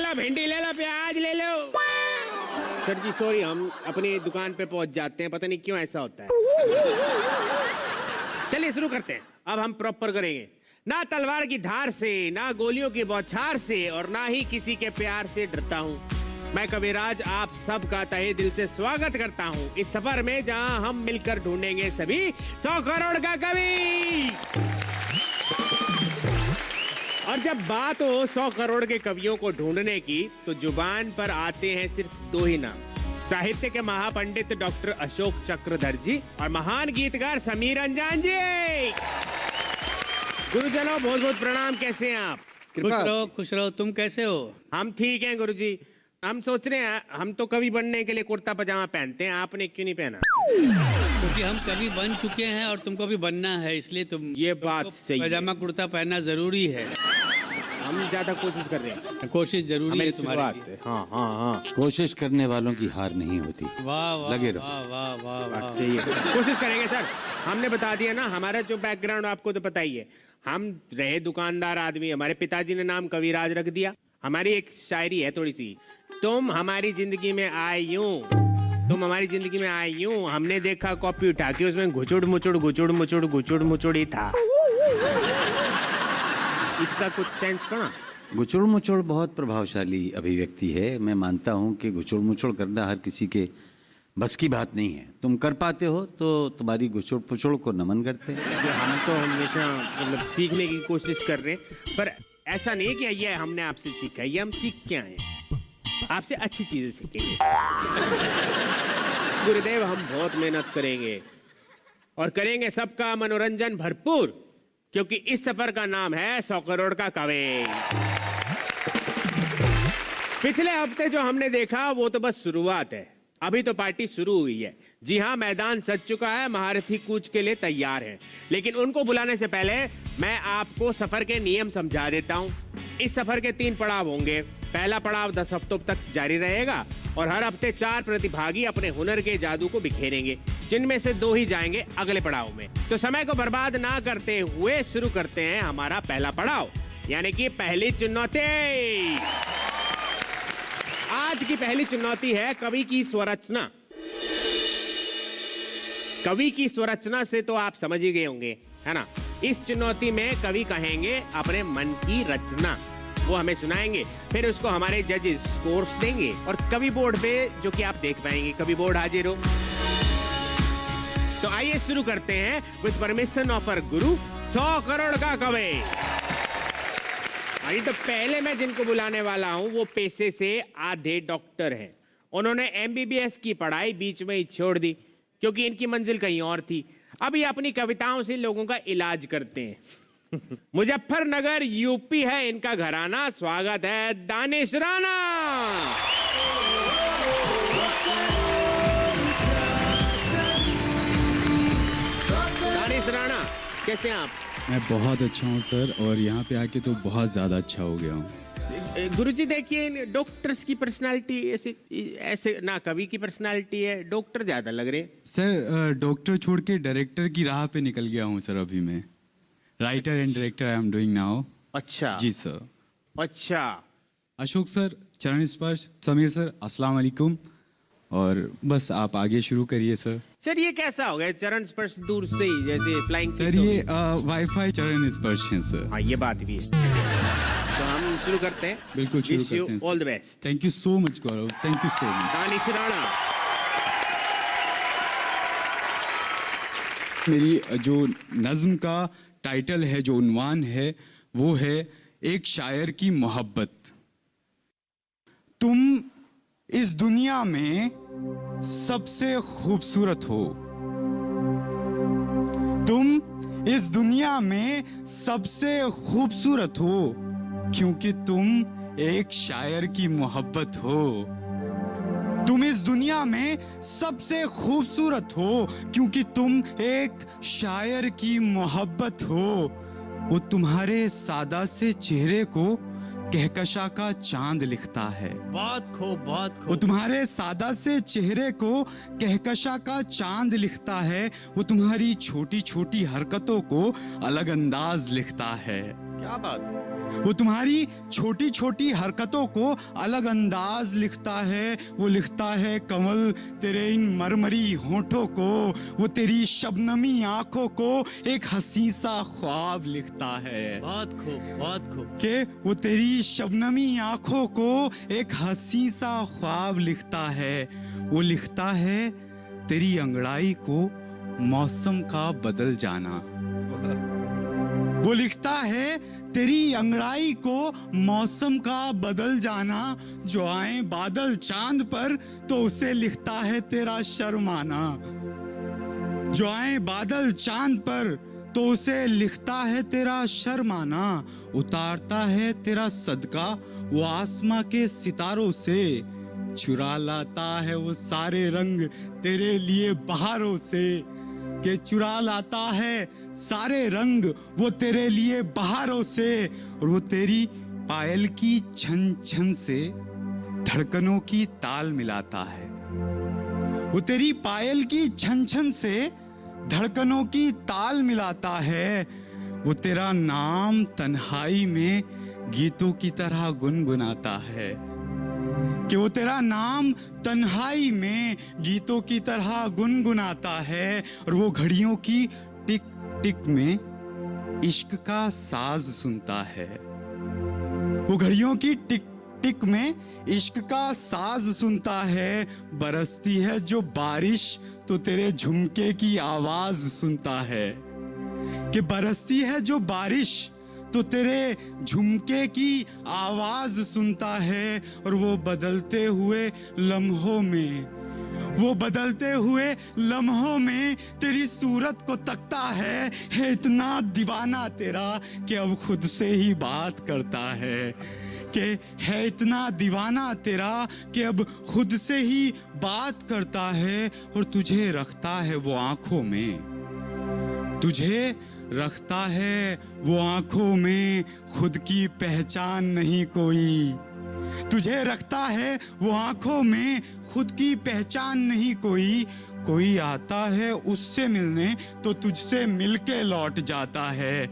लो, भिंडी ले लो, प्याज ले लो। सर जी सॉरी, हम अपनी दुकान पे पहुंच जाते हैं, पता नहीं क्यों ऐसा होता है। चलिए शुरू करते हैं। अब हम प्रॉपर करेंगे, ना तलवार की धार से, ना गोलियों की बौछार से, और ना ही किसी के प्यार से डरता हूँ। मैं कविराज आप सबका तहे दिल से स्वागत करता हूँ इस सफर में, जहां हम मिलकर ढूंढेंगे सभी 100 करोड़ का कवि। और जब बात हो 100 करोड़ के कवियों को ढूंढने की, तो जुबान पर आते हैं सिर्फ दो ही नाम, साहित्य के महापंडित डॉक्टर अशोक चक्रधर जी और महान गीतकार समीर अंजान जी। गुरुजनों बहुत बहुत प्रणाम, कैसे हैं आप? खुश रहो। तुम कैसे हो? हम ठीक हैं गुरुजी। हम सोच रहे हैं, हम तो कवि बनने के लिए कुर्ता पजामा पहनते हैं, आपने क्यों नहीं पहना? क्योंकि हम कवि बन चुके हैं और तुमको भी बनना है, इसलिए ये बात सही है। पजामा कुर्ता पहनना जरूरी है। हम ज्यादा कोशिश कर रहे हैं। कोशिश जरूरी है तुम्हारी। हाँ हाँ हाँ, कोशिश करने वालों की हार नहीं होती। वाह वाह, लगे रहो। वाह वाह वाह वाह। सही है, कोशिश करेंगे सर। हमने बता दिया ना, हमारा जो बैकग्राउंड आपको तो पता ही है। हम रहे दुकानदार आदमी, हमारे पिताजी ने नाम कविराज रख दिया। हमारी एक शायरी है थोड़ी सी, तुम हमारी जिंदगी में आए यूं, तुम हमारी जिंदगी में आए यूं, हमने देखा कॉपी उठा के उसमें घुचुड़ मुचुड़ ही था। इसका कुछ सेंस पड़ा? गुचुड़ मुचुड़ बहुत प्रभावशाली अभिव्यक्ति है। मैं मानता हूँ कि गुचुड़ मुचुड़ करना हर किसी के बस की बात नहीं है। तुम कर पाते हो तो तुम्हारी गुचुड़ पुचुड़ को नमन करते हैं। हम तो हमेशा मतलब सीखने की कोशिश कर रहे हैं, पर ऐसा नहीं कि ये हमने आपसे सीखा, ये हम सीख के आए हैं, आपसे अच्छी चीजें सीखेंगे। गुरुदेव हम बहुत मेहनत करेंगे और करेंगे सबका मनोरंजन भरपूर, क्योंकि इस सफर का नाम है 100 करोड़ का कवि। पिछले हफ्ते जो हमने देखा वो तो बस शुरुआत है, अभी तो पार्टी शुरू हुई है। जी हाँ, मैदान सज चुका है, महारथी कूच के लिए तैयार हैं। लेकिन उनको बुलाने से पहले मैं आपको सफर के नियम समझा देता हूँ। इस सफर के 3 पड़ाव होंगे। पहला पड़ाव 10 हफ्तों तक जारी रहेगा और हर हफ्ते 4 प्रतिभागी अपने हुनर के जादू को बिखेरेंगे, जिनमें से 2 ही जाएंगे अगले पड़ाव में। तो समय को बर्बाद ना करते हुए शुरू करते हैं हमारा पहला पड़ाव, यानी कि पहली चुनौती। आज की पहली चुनौती है कवि की स्वरचना। कवि की स्वरचना से तो आप समझ ही गए होंगे, है ना? इस चुनौती में कवि कहेंगे अपने मन की रचना, वो हमें सुनाएंगे, फिर उसको हमारे जजेस स्कोर्स देंगे और कवि बोर्ड पे, जो कि आप देख पाएंगे, कवि बोर्ड हाजिर हो। तो आइए शुरू करते हैं विद परमिशन ऑफ आवर गुरु, 100 करोड़ का कवि। तो पहले मैं जिनको बुलाने वाला हूं वो पेशे से आधे डॉक्टर हैं। उन्होंने MBBS की पढ़ाई बीच में ही छोड़ दी क्योंकि इनकी मंजिल कहीं और थी। अब ये अपनी कविताओं से लोगों का इलाज करते हैं। मुजफ्फरनगर यूपी है इनका घराना। स्वागत है दानिश राणा। दानिश राणा, कैसे हैं आप? मैं बहुत अच्छा हूँ सर, और यहाँ पे आके तो बहुत ज़्यादा अच्छा हो गया हूँ। गुरुजी देखिए, डॉक्टर्स की पर्सनालिटी ऐसे ना, कवि की पर्सनालिटी है, डॉक्टर ज्यादा लग रहे। सर डॉक्टर छोड़ के डायरेक्टर की राह पे निकल गया हूँ सर। अभी मैं writer and director I am doing now. अच्छा जी सर। अच्छा। अशोक सर, चरण स्पर्श, समीर सर, अस्सलाम वालेकुम। और बस आप आगे शुरू करिए सर। सर ये कैसा हो गया चरण स्पर्श दूर से ही, जैसे फ्लाइंग? सर ये वाईफाई चरण स्पर्श है सर। हाँ, ये बात भी है। तो हम शुरू करते हैं। बिल्कुल शुरू करते हैं। All the best. Thank you so much Gaurav, thank you so much. Danish Rana. मेरी जो नज्म का टाइटल है, जो उन्वान है, वो है एक शायर की मोहब्बत। तुम इस दुनिया में सबसे खूबसूरत हो, तुम इस दुनिया में सबसे खूबसूरत हो, क्योंकि तुम एक शायर की मोहब्बत हो। तुम इस दुनिया में सबसे खूबसूरत हो क्योंकि तुम एक शायर की मोहब्बत हो। वो तुम्हारे सादा से चेहरे को कहकशा का चांद लिखता है। बहुत खूब, बहुत खूब। वो तुम्हारे सादा से चेहरे को कहकशा का चांद लिखता है। वो तुम्हारी छोटी छोटी हरकतों को अलग अंदाज लिखता है। क्या बात है? वो तुम्हारी छोटी छोटी हरकतों को अलग अंदाज लिखता है। वो लिखता है कमल तेरे इन मरमरी होठों को, वो तेरी शबनमी आंखों को एक हंसी सा ख्वाब लिखता है। बहुत खूब, बहुत खूब। कि वो तेरी शबनमी आंखों को एक हंसी सा ख्वाब लिखता है। वो लिखता है तेरी अंगड़ाई को मौसम का बदल जाना। वो लिखता है तेरी अंगड़ाई को मौसम का बदल जाना। जो आए बादल चांद पर तो उसे लिखता है तेरा शर्माना। जो आए बादल चांद पर तो उसे लिखता है तेरा शर्माना। उतारता है तेरा सदका वो आसमां के सितारों से, चुरा लाता है वो सारे रंग तेरे लिए बहारों से। के चुरा लाता है सारे रंग वो तेरे लिए बहारों से। और वो तेरी पायल की छन छन से धड़कनों की ताल मिलाता है। वो तेरी पायल की छन छन से धड़कनों की ताल मिलाता है। वो तेरा नाम तन्हाई में गीतों की तरह गुनगुनाता है। कि वो तेरा नाम तन्हाई में गीतों की तरह गुनगुनाता है। और वो घड़ियों की टिक टिक में इश्क का साज सुनता है। वो घड़ियों की टिक टिक में इश्क का साज सुनता है। बरसती है जो बारिश तो तेरे झुमके की आवाज सुनता है। कि बरसती है जो बारिश तो तेरे झुमके की आवाज सुनता है। और वो बदलते हुए लम्हों में, वो बदलते हुए लम्हों में तेरी सूरत को तकता है इतना दीवाना तेरा कि अब खुद से ही बात करता है। कि है इतना दीवाना तेरा कि अब खुद से ही बात करता है। और तुझे रखता है वो आंखों में, तुझे रखता है वो आंखों में खुद की पहचान नहीं कोई। तुझे रखता है वो आंखों में खुद की पहचान नहीं कोई। कोई आता है उससे मिलने तो तुझसे मिलके लौट जाता है।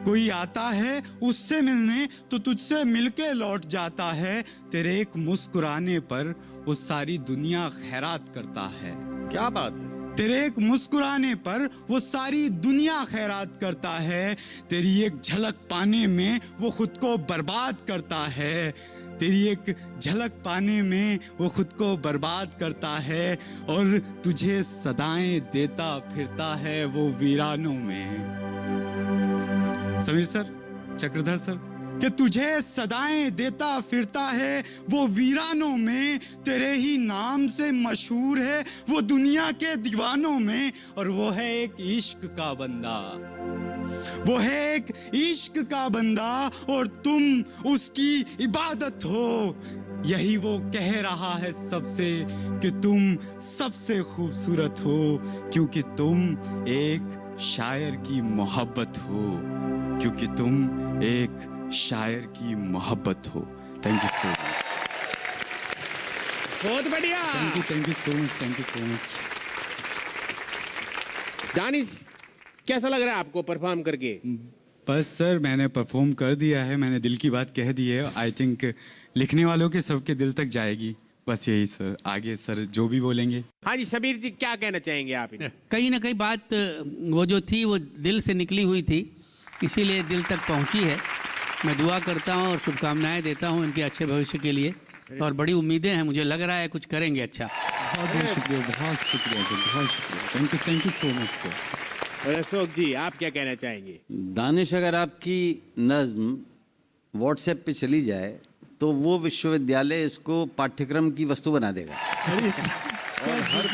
कोई आता है उससे मिलने तो तुझसे मिलके लौट जाता है। तेरे एक मुस्कुराने पर वो सारी दुनिया खैरात करता है। क्या बात है? तेरे एक मुस्कुराने पर वो सारी दुनिया खैरात करता है। तेरी एक झलक पाने में वो खुद को बर्बाद करता है। तेरी एक झलक पाने में वो खुद को बर्बाद करता है। और तुझे सदाएं देता फिरता है वो वीरानों में। समीर सर, चक्रधर सर, कि तुझे सदाएं देता फिरता है वो वीरानों में। तेरे ही नाम से मशहूर है वो दुनिया के दीवानों में। और वो है एक इश्क का बंदा, वो है एक इश्क का बंदा। और तुम उसकी इबादत हो। यही वो कह रहा है सबसे कि तुम सबसे खूबसूरत हो, क्योंकि तुम एक शायर की मोहब्बत हो, क्योंकि तुम एक शायर की मोहब्बत हो। Thank you so much. बहुत बढ़िया। Thank you so much, thank you so much. Danish, कैसा लग रहा है आपको परफॉर्म करके? बस सर, मैंने परफॉर्म कर दिया है, मैंने दिल की बात कह दी है। आई थिंक लिखने वालों के सबके दिल तक जाएगी। बस यही सर, आगे सर जो भी बोलेंगे। हाँ जी, समीर जी क्या कहना चाहेंगे आप इन्हें? कहीं ना कहीं बात वो जो थी वो दिल से निकली हुई थी, इसीलिए दिल तक पहुंची है। मैं दुआ करता हूं और शुभकामनाएं देता हूं इनके अच्छे भविष्य के लिए। और बड़ी उम्मीदें हैं, मुझे लग रहा है कुछ करेंगे अच्छा। बहुत बहुत शुक्रिया, बहुत शुक्रिया सर, बहुत शुक्रिया। Thank you so much sir. और अशोक जी, आप क्या कहना चाहेंगे? दानिश, अगर आपकी नज्म व्हाट्सएप पे चली जाए तो वो विश्वविद्यालय इसको पाठ्यक्रम की वस्तु बना देगा। अरे सर, हर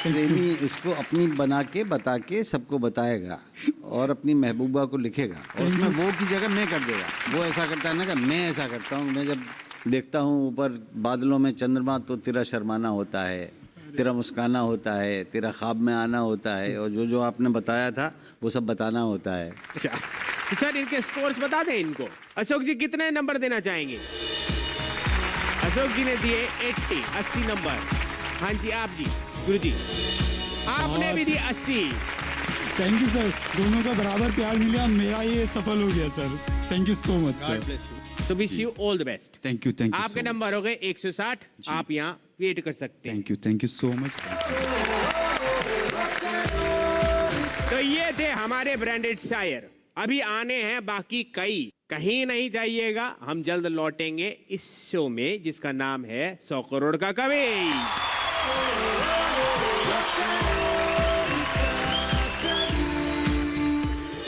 प्रेमी इसको अपनी बना के बता के सबको बताएगा और अपनी महबूबा को लिखेगा। और उसमें वो की जगह मैं कर देगा। वो ऐसा करता है ना कि मैं ऐसा करता हूँ। मैं जब देखता हूँ ऊपर बादलों में चंद्रमा तो तेरा शर्माना होता है, तेरा मुस्काना होता है, तेरा ख्वाब में आना होता है, और जो जो आपने बताया था वो सब बताना होता है। अच्छा, तो सर इनके स्कोर्स बता दें इनको। अशोक जी कितने नंबर देना चाहेंगे? अशोक जी ने दिए 80 नंबर। हाँ जी, आप जी, गुरु जी, आपने भी दिए 80। थैंक यू सर, दोनों का बराबर प्यार मिला, मेरा ये सफल हो गया sir. Thank you so much god sir. Bless you. तो wish you all the best. Thank you, thank you. आपके नंबर हो गए 160, आप यहाँ वेट कर सकते हैं। Thank you so much. तो ये थे हमारे ब्रांडेड शायर। अभी आने हैं बाकी कई, कहीं नहीं जाइएगा, हम जल्द लौटेंगे इस शो में जिसका नाम है 100 करोड़ का कवि।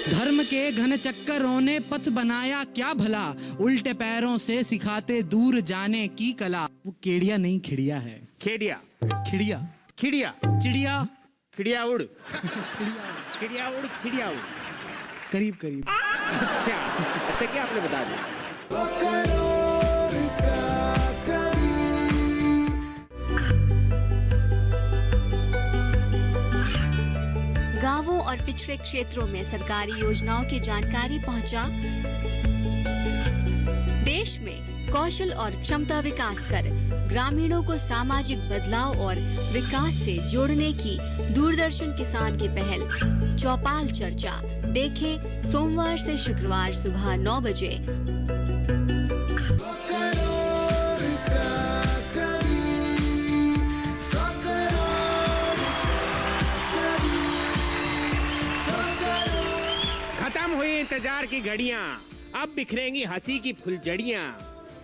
धर्म के घन चक्करों ने पथ बनाया क्या भला, उल्टे पैरों से सिखाते दूर जाने की कला। वो केड़िया नहीं खिड़िया है। खेड़िया, खिड़िया, खिड़िया, चिड़िया, खिड़िया उड़, खिड़िया उड़, खिड़िया उड़। करीब करीब। अच्छा, अच्छा क्या आपने बता दिया। गांवों और पिछड़े क्षेत्रों में सरकारी योजनाओं की जानकारी पहुंचा। देश में कौशल और क्षमता विकास कर ग्रामीणों को सामाजिक बदलाव और विकास से जोड़ने की दूरदर्शन किसान की पहल चौपाल चर्चा देखें सोमवार से शुक्रवार सुबह 9 बजे। खत्म हुई इंतजार की घड़ियां, अब बिखरेंगी हंसी की फुलझड़ियां,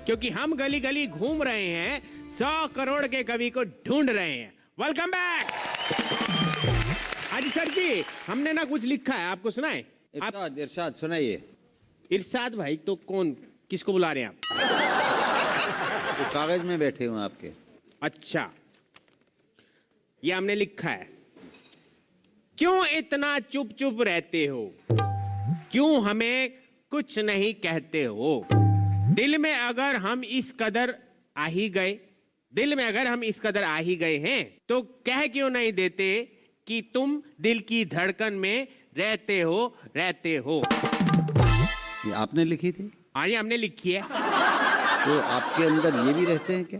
क्योंकि हम गली गली घूम रहे हैं, 100 करोड़ के कवि को ढूंढ रहे हैं। Welcome back. हाजी सर जी, हमने ना कुछ लिखा है, आपको सुनाए? आप इरशाद, इरशाद सुनाइए। इरशाद भाई तो कौन, किसको बुला रहे हैं आप? वो कागज में बैठे हुए आपके। अच्छा, ये हमने लिखा है। क्यों इतना चुप चुप रहते हो, क्यों हमें कुछ नहीं कहते हो। दिल में अगर हम इस कदर आ ही गए, दिल में अगर हम इस कदर आ ही गए हैं, तो कह क्यों नहीं देते कि तुम दिल की धड़कन में रहते हो, रहते हो। ये आपने लिखी थी? हाँ, ये हमने लिखी है। तो आपके अंदर ये भी रहते हैं क्या?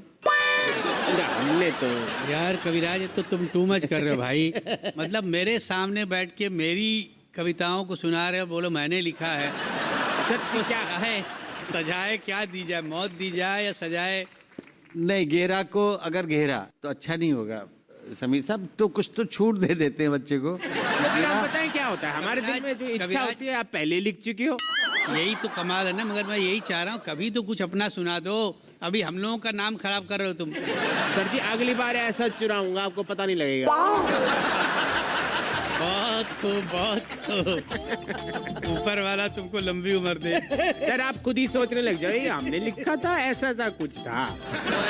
हमने तो यार कविराज, ये तो तुम टू मच कर रहे हो भाई। मतलब मेरे सामने बैठ के मेरी कविताओं को सुना रहे हो, बोलो मैंने लिखा है। तो क्या है, सजाए क्या दी जाए, मौत दी जाए या सजाए? नहीं, घेरा को अगर घेरा तो अच्छा नहीं होगा समीर साहब, तो कुछ तो छूट दे देते हैं बच्चे को। आप बताएं क्या होता है हमारे दिल में जो इच्छा होती है, आप पहले लिख चुके हो। यही तो कमाल है ना, मगर मैं यही चाह रहा हूँ कभी तो कुछ अपना सुना दो। अभी हम लोगों का नाम खराब कर रहे हो तुम। सर जी, अगली बार ऐसा चुराऊंगा, आपको पता नहीं लगेगा। बहुत खूब, बहुत खूब। ऊपर वाला तुमको लंबी उम्र दे। सर आप खुद ही सोचने लग जाओ, ये हमने लिखा था, ऐसा सा कुछ था।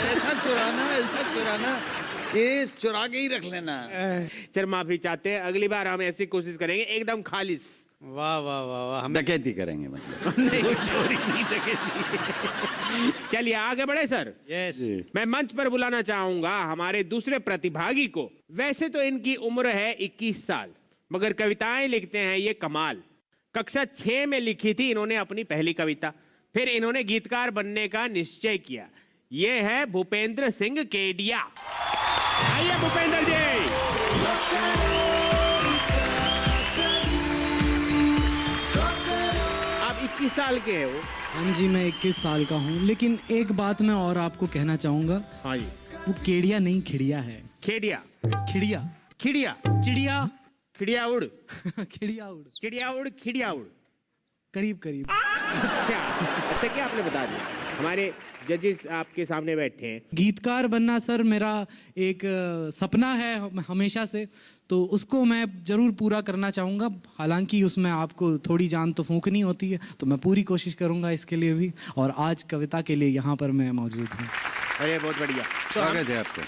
ऐसा चुराना केस चुरा के ही रख लेना। सर माफी चाहते हैं, अगली बार हम ऐसी कोशिश करेंगे एकदम खालिस। वाह वाह वाह वाह, हम डकैती करेंगे मतलब। नहीं, चोरी नहीं, डकैती। चलिए आगे बढ़े सर। यस। मैं मंच पर बुलाना चाहूंगा हमारे दूसरे प्रतिभागी को। वैसे तो इनकी उम्र है 21 साल, मगर कविताएं लिखते हैं ये कमाल। कक्षा 6 में लिखी थी इन्होंने अपनी पहली कविता, फिर इन्होंने गीतकार बनने का निश्चय किया। ये है भूपेंद्र सिंह केडिया। आइए भूपेंद्र जी। आप 21 साल के हो? हाँ जी, मैं 21 साल का हूँ, लेकिन एक बात मैं और आपको कहना चाहूंगा। हाँ जी। वो केड़िया नहीं खिड़िया है। खेड़िया, खिड़िया, खिड़िया, चिड़िया, खिड़िया उड़, खिड़िया उड़, चिड़िया उड़, खिड़िया उड़। करीब करीब। अच्छा, अच्छा क्या आपने बता दिया। हमारे जजेस आपके सामने बैठे हैं। गीतकार बनना सर मेरा एक सपना है हमेशा से, तो उसको मैं जरूर पूरा करना चाहूँगा। हालांकि उसमें आपको थोड़ी जान तो फूंकनी होती है, तो मैं पूरी कोशिश करूँगा इसके लिए भी, और आज कविता के लिए यहाँ पर मैं मौजूद हूँ। अरे बहुत बढ़िया। तो स्वागत है आपको।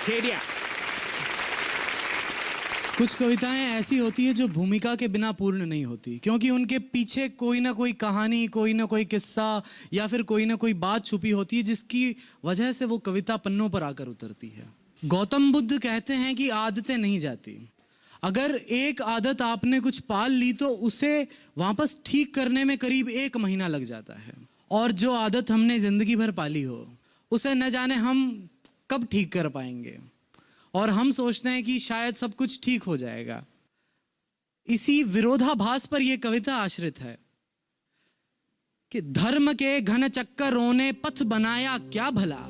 खेड़िया, कुछ कविताएं ऐसी होती है जो भूमिका के बिना पूर्ण नहीं होती, क्योंकि उनके पीछे कोई ना कोई कहानी, कोई ना कोई किस्सा या फिर कोई ना कोई बात छुपी होती है, जिसकी वजह से वो कविता पन्नों पर आकर उतरती है। गौतम बुद्ध कहते हैं कि आदतें नहीं जाती। अगर एक आदत आपने कुछ पाल ली तो उसे वापस ठीक करने में करीब 1 महीना लग जाता है, और जो आदत हमने जिंदगी भर पाली हो उसे न जाने हम कब ठीक कर पाएंगे। और हम सोचते हैं कि शायद सब कुछ ठीक हो जाएगा। इसी विरोधाभास पर यह कविता आश्रित है कि धर्म के घन चक्करों ने पथ बनाया क्या भला,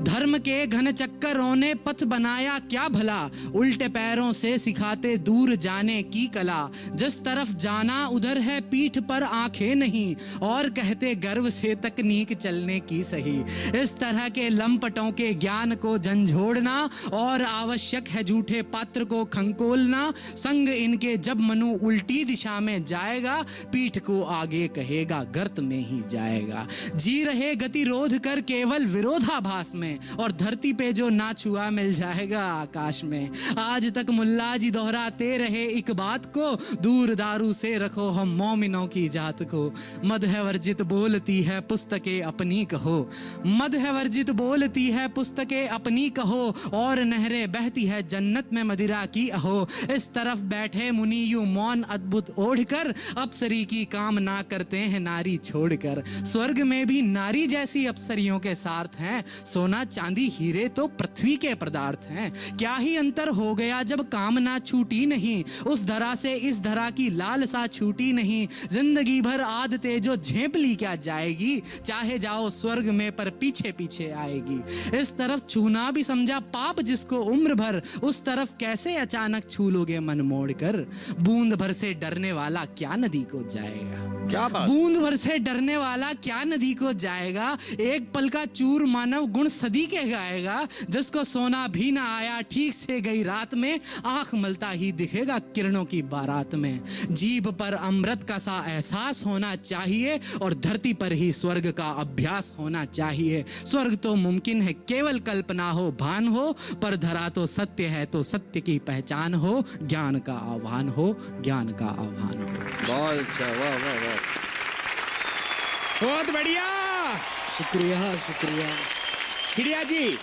धर्म के घन चक्करों ने पथ बनाया क्या भला, उल्टे पैरों से सिखाते दूर जाने की कला, जिस तरफ जाना उधर है पीठ पर आंखें नहीं, और कहते गर्व से तकनीक चलने की सही। इस तरह के लंपटों के ज्ञान को झंझोड़ना और आवश्यक है झूठे पात्र को खंकोलना, संग इनके जब मनु उल्टी दिशा में जाएगा, पीठ को आगे कहेगा गर्त में ही जाएगा। जी रहे गतिरोध कर केवल विरोधाभास में, और धरती पे जो ना छुआ मिल जाएगा आकाश में। आज तक मुल्ला जी दोहराते रहे एक बात को, दूर दारू से रखो हम मोमिनों की जात को। मद है वर्जित बोलती है पुस्तकें अपनी कहो, मद है वर्जित बोलती है पुस्तकें अपनी कहो, और नहरें बहती है जन्नत में मदिरा की अहो। इस तरफ बैठे मुनि यूं मौन अद्भुत ओढ़कर, अप्सरी की कामना करते हैं नारी छोड़कर। स्वर्ग में भी नारी जैसी अप्सरियों के सार्थ हैं, सोना चांदी हीरे तो पृथ्वी के पदार्थ हैं। क्या ही अंतर हो गया जब कामना छूटी नहीं, उस धरा से इस धरा की लालसा छूटी नहीं। जिंदगी भर आदतें जो झेप ली क्या जाएगी, चाहे जाओ स्वर्ग में पर पीछे पीछे आएगी। इस तरफ छूना भी समझा पाप जिसको उम्र भर, उस तरफ कैसे अचानक छू लोगे मन मोड़ कर। बूंद भर से डरने वाला क्या नदी को जाएगा, क्या बात। बूंद भर से डरने वाला क्या नदी को जाएगा। एक पल का चूर मानव गुण सदी के गाएगा, जिसको सोना भी ना आया ठीक से गई रात में, आंख मलता ही दिखेगा किरणों की बारात में। जीभ पर अमृत का सा एहसास होना चाहिए, और धरती पर ही स्वर्ग का अभ्यास होना चाहिए। स्वर्ग तो मुमकिन है केवल कल्पना हो भान हो, पर धरा तो सत्य है तो सत्य की पहचान हो। ज्ञान का आह्वान हो, ज्ञान का आह्वान हो। बहुत अच्छा, वाह वाह वाह। बहुत बढ़िया। शुक्रिया शुक्रिया। खिड़िया जी,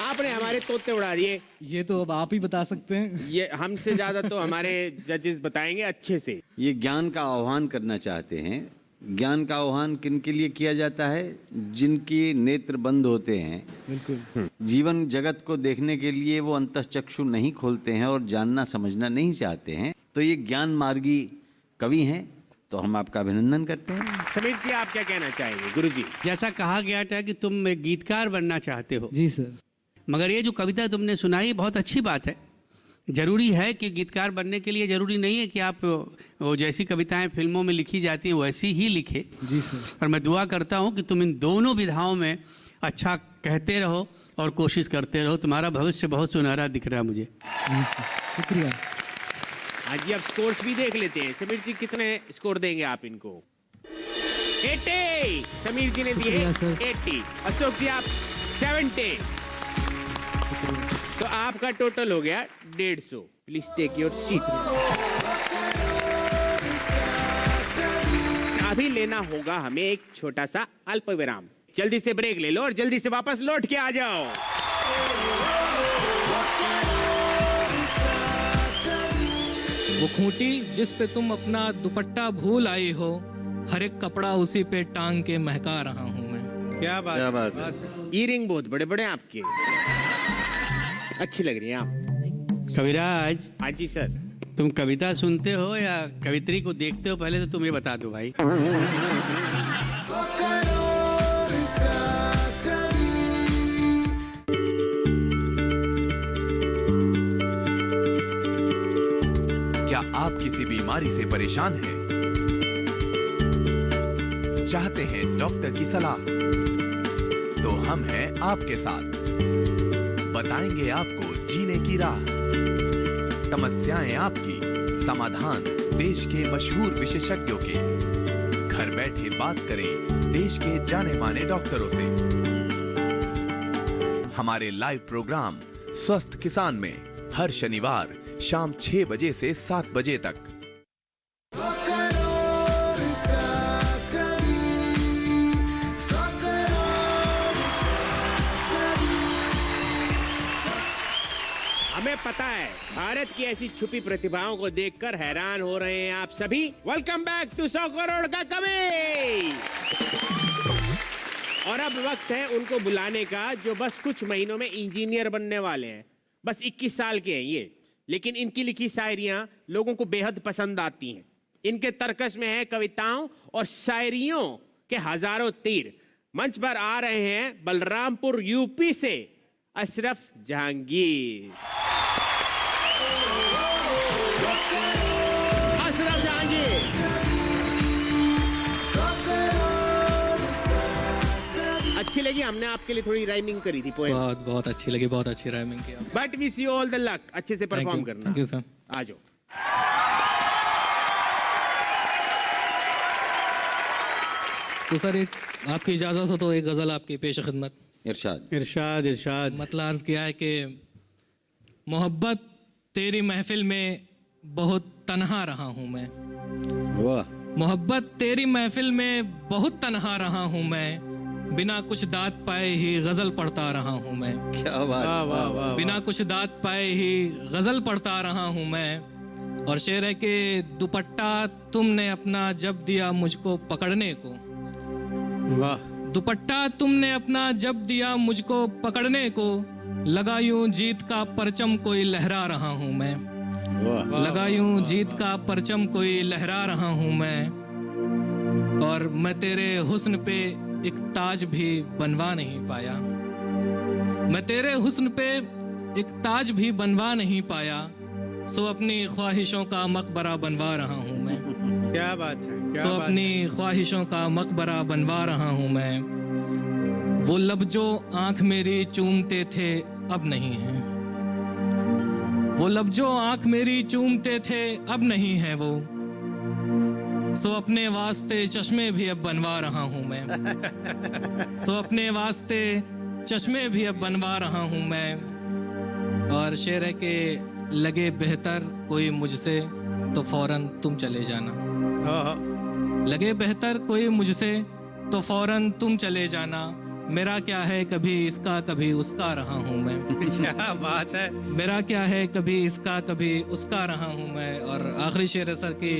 आपने हमारे तोते उड़ा दिए। ये तो अब आप ही बता सकते हैं। ये हमसे ज्यादा तो हमारे जजेस बताएंगे अच्छे से। ये ज्ञान का आह्वान करना चाहते हैं। ज्ञान का आह्वान किन के लिए किया जाता है? जिनके नेत्र बंद होते हैं, बिल्कुल। जीवन जगत को देखने के लिए वो अंतःचक्षु नहीं खोलते हैं और जानना समझना नहीं चाहते हैं, तो ये ज्ञान मार्गी कवि हैं, तो हम आपका अभिनंदन करते हैं। समीर जी, आप क्या कहना चाहेंगे? गुरुजी, जैसा कहा गया था कि तुम एक गीतकार बनना चाहते हो, जी सर। मगर ये जो कविता तुमने सुनाई बहुत अच्छी बात है। जरूरी है कि गीतकार बनने के लिए जरूरी नहीं है कि आप वो जैसी कविताएं फिल्मों में लिखी जाती हैं वैसी ही लिखे। जी सर। और मैं दुआ करता हूँ कि तुम इन दोनों विधाओं में अच्छा कहते रहो और कोशिश करते रहो। तुम्हारा भविष्य बहुत सुनहरा दिख रहा है मुझे। जी सर, शुक्रिया। आज अब स्कोर्स भी देख लेते हैं। समीर जी, कितने स्कोर देंगे आप इनको? 80। समीर जी ने दिए 80। अशोक जी, आप 70। तो आपका टोटल हो गया 150। Please take your seat. अभी लेना होगा हमें एक छोटा सा अल्प विराम। जल्दी से ब्रेक ले लो और जल्दी से वापस लौट के आ जाओ। वो खूंटी जिस पे तुम अपना दुपट्टा भूल आई हो, हर एक कपड़ा उसी पे टांग के महका रहा हूं मैं। क्या क्या बात है। ईयरिंग बहुत बड़े बड़े आपके, अच्छी लग रही है आप। कविराज, हाँ जी सर। तुम कविता सुनते हो या कवित्री को देखते हो? पहले तो तुम ये बता दो भाई। क्या आप किसी बीमारी से परेशान हैं? चाहते हैं डॉक्टर की सलाह? तो हम हैं आपके साथ, बताएंगे आपको जीने की राह। समस्याएं आपकी, समाधान देश के मशहूर विशेषज्ञों के। घर बैठे बात करें देश के जाने माने डॉक्टरों से। हमारे लाइव प्रोग्राम स्वस्थ किसान में हर शनिवार शाम 6 बजे से 7 बजे तक। हमें पता है भारत की ऐसी छुपी प्रतिभाओं को देखकर हैरान हो रहे हैं आप सभी। वेलकम बैक टू 100 करोड़ का कवि। और अब वक्त है उनको बुलाने का जो बस कुछ महीनों में इंजीनियर बनने वाले हैं। बस 21 साल के हैं ये, लेकिन इनकी लिखी शायरियां लोगों को बेहद पसंद आती हैं। इनके तर्कश में है कविताओं और शायरियों के हजारों तीर। मंच पर आ रहे हैं बलरामपुर यूपी से अशरफ जहांगीर। अशरफ जहांगीर, अच्छी लगी, हमने आपके लिए थोड़ी राइमिंग करी थी पोएम, बहुत बहुत अच्छी लगी, बहुत अच्छी राइमिंग की आपने। But wish you all the luck, अच्छे से परफॉर्म करना। Thank you sir. आ जाओ। तो सर एक आपकी इजाज़त हो तो एक गज़ल आपकी पेश खिदमत। इरशाद। इरशाद इरशाद। मतलब अर्ज़ किया है कि मोहब्बत तेरी महफिल में बहुत तन्हा रहा हूँ मैं, वाह। मोहब्बत तेरी महफिल में बहुत तन्हा रहा हूँ मैं, बिना कुछ दाद पाए ही गज़ल पढ़ता रहा हूँ मैं, क्या बात। वाह वाह वाह। बिना कुछ दाद पाए ही गज़ल पढ़ता रहा हूँ मैं। और शेर है कि दुपट्टा तुमने अपना जब दिया मुझको पकड़ने को, वाह। दुपट्टा तुमने अपना जब दिया मुझको पकड़ने को, लगा यूं जीत का परचम कोई लहरा रहा हूँ मैं, वाह। लगा यूं जीत का परचम कोई लहरा रहा हूँ मैं। और मैं तेरे हुस्न पे एक ताज भी बनवा नहीं पाया, मैं तेरे हुस्न पे एक ताज भी बनवा नहीं पाया, सो अपनी ख्वाहिशों का मकबरा बनवा रहा हूँ मैं, क्या बात है, क्या सो बात अपनी ख्वाहिशों का मकबरा बनवा रहा हूँ मैं। वो लब जो आंख मेरी चूमते थे अब नहीं हैं, वो लब जो आंख मेरी चूमते थे अब नहीं है वो, सो अपने वास्ते चश्मे भी अब बनवा रहा हूँ मैं, सो अपने वास्ते चश्मे भी अब बनवा रहा हूँ मैं। और शेर है कि लगे बेहतर कोई मुझसे तो फौरन तुम चले जाना, है। लगे बेहतर कोई मुझसे तो फौरन तुम चले जाना, मेरा क्या है कभी इसका कभी उसका रहा हूँ मैं, क्या बात है। मेरा क्या है कभी इसका कभी उसका रहा हूँ मैं। और आखिरी शेर है सर की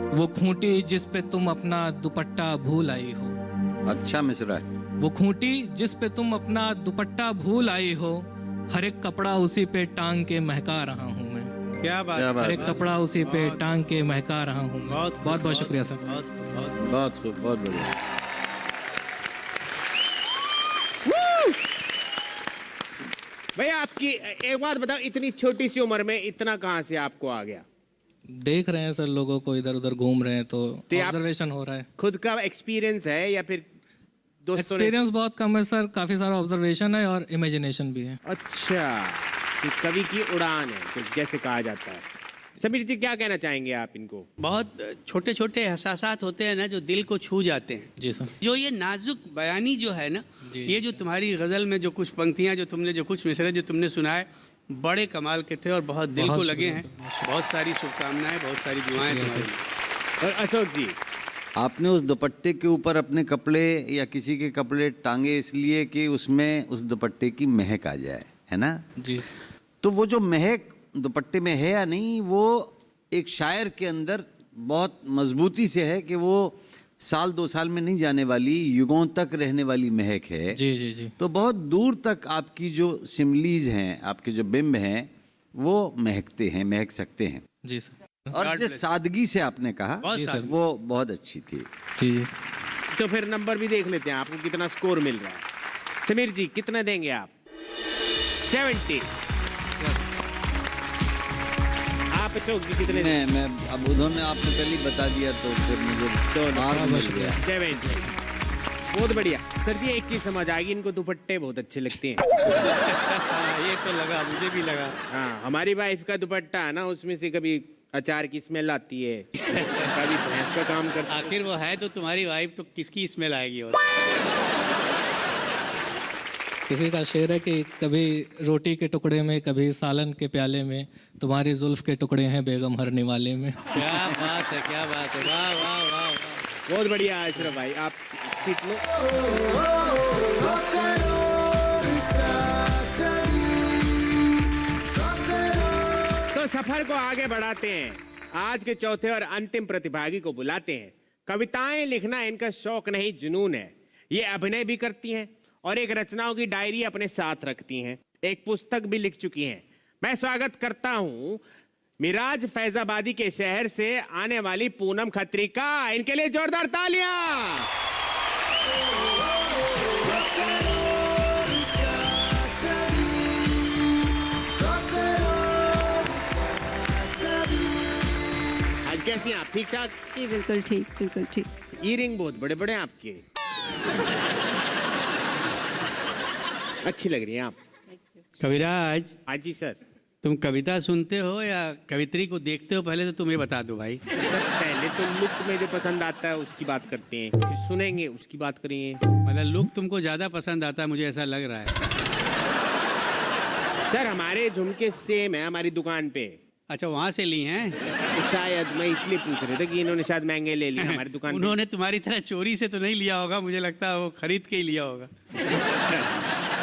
वो खूंटी जिस पे तुम अपना दुपट्टा भूल आई हो, अच्छा मिसरा है। वो खूंटी जिस पे तुम अपना दुपट्टा भूल आई हो, हर एक कपड़ा उसी पे टांग के महका रहा हूँ मैं, क्या बात क्या है। बात हर एक कपड़ा उसी पे टांग के महका रहा हूँ मैं। बहुत बहुत बहुत शुक्रिया सर। बहुत खूब, बहुत बढ़िया। भैया आपकी एक बात बताओ, इतनी छोटी सी उम्र में इतना कहाँ से आपको आ गया? देख रहे हैं सर लोगों को इधर उधर घूम रहे हैं तो ये आप- ऑब्जर्वेशन हो रहा है। खुद का एक्सपीरियंस है या फिर दोस्तों ने? एक्सपीरियंस बहुत कम है सर, काफी सारा ऑब्जर्वेशन है और इमेजिनेशन भी है। अच्छा, कि कवि की उड़ान है तो जैसे कहा जाता है। समीर जी क्या कहना चाहेंगे आप इनको? बहुत छोटे छोटे एहसासात होते हैं ना जो दिल को छू जाते हैं। जी सर। जो ये नाजुक बयानी जो है ना, जी। ये जो तुम्हारी गज़ल में जो कुछ पंक्तियाँ जो तुमने जो कुछ मिसरे जो तुमने सुनाए बड़े कमाल के थे और बहुत दिल बहुत को लगे शुक्रिया हैं। सर, बहुत बहुत सारी शुभकामनाएं, बहुत सारी दुआएं तुम्हारी। और अशोक जी? आपने उस दुपट्टे के ऊपर अपने कपड़े या किसी के कपड़े टांगे इसलिए कि उसमें उस दुपट्टे की महक आ जाए, है ना? जी तो वो जो महक दुपट्टे में है या नहीं, वो एक शायर के अंदर बहुत मजबूती से है कि वो साल 2 साल में नहीं जाने वाली, युगों तक रहने वाली महक है। जी जी जी। तो बहुत दूर तक आपकी जो सिमलीज हैं, आपके जो बिंब हैं, वो महकते हैं, महक सकते हैं। जी सर। और जिस सादगी से आपने कहा जी सर। वो बहुत अच्छी थी। जी जी सर। तो फिर नंबर भी देख लेते हैं आपको कितना स्कोर मिल रहा है। समीर जी कितना देंगे आप? 70। आप अशोक जी कितने देंगे? मैं अब उन्होंने आपने पहले ही बता दिया तो फिर मुझे दोनों। मार्क मिल गया। 70। बहुत बढ़िया सर जी। एक चीज समझ आ गई, इनको दुपट्टे बहुत अच्छे लगते हैं। ये तो लगा, मुझे भी लगा। हाँ, हमारी वाइफ का दुपट्टा है ना, उसमें से कभी अचार की स्मेल आती है, कभी भैंस का काम करता है। आखिर वो है तो तुम्हारी वाइफ, तो किसकी स्मेल आएगी? और किसी का शेर है कि कभी रोटी के टुकड़े में, कभी सालन के प्याले में, तुम्हारी जुल्फ के टुकड़े हैं बेगम हर निवाले में। क्या बात है, क्या बात है, वाह वाह वाह वाह। बहुत बढ़िया अशरफ भाई, आप सीट लो। तो सफर को आगे बढ़ाते हैं। आज के चौथे और अंतिम प्रतिभागी को बुलाते हैं। कविताएं लिखना इनका शौक नहीं, जुनून है। ये अभिनय भी करती हैं और एक रचनाओं की डायरी अपने साथ रखती हैं। एक पुस्तक भी लिख चुकी हैं। मैं स्वागत करता हूं मिराज फैजाबादी के शहर से आने वाली पूनम खत्री का। इनके लिए जोरदार तालियां। आज कैसी हैं आप? ठीक ठाक? जी बिल्कुल ठीक, बिल्कुल ठीक। ईयरिंग बहुत बड़े बड़े हैं आपके। अच्छी लग रही हैं आप। कविराज, हाँ जी सर। तुम कविता सुनते हो या कवित्री को देखते हो? पहले तो तुम्हें बता दो भाई। सर पहले तो लुक में जो पसंद आता है उसकी बात करते हैं, फिर सुनेंगे उसकी बात करेंगे। मतलब लुक तुमको ज्यादा पसंद आता है, मुझे ऐसा लग रहा है। सर हमारे झुमके सेम है हमारी दुकान पे। अच्छा, वहां से ली हैं? तो शायद मैं इसलिए पूछ रहे थे कि इन्होंने शायद महंगे ले लिए हमारी दुकान पे। उन्होंने तुम्हारी तरह चोरी से तो नहीं लिया होगा, मुझे लगता है वो खरीद के ही लिया होगा।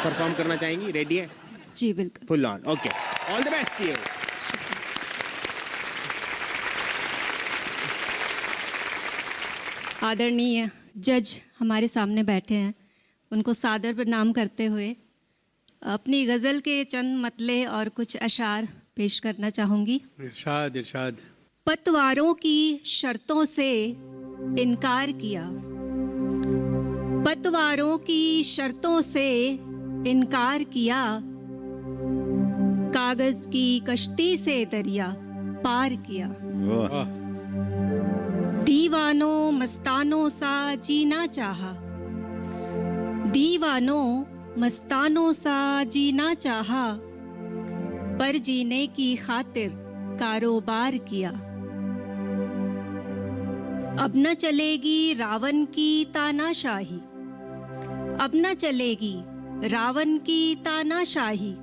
परफॉर्म करना चाहेंगी? रेडी है? जी बिल्कुल। Full on. Okay, all the best to you. आदरणीय जज हमारे सामने बैठे हैं, उनको सादर प्रणाम करते हुए अपनी गज़ल के चंद मतले और कुछ अशार पेश करना चाहूँगी। इरशाद इरशाद। पतवारों की शर्तों से इनकार किया, पतवारों की शर्तों से इनकार किया, कागज की कश्ती से दरिया पार किया। दीवानों मस्तानों सा जीना चाहा, दीवानों मस्तानों सा जीना चाहा, पर जीने की खातिर कारोबार किया। अब न चलेगी रावण की तानाशाही, अब न चलेगी रावण की तानाशाही,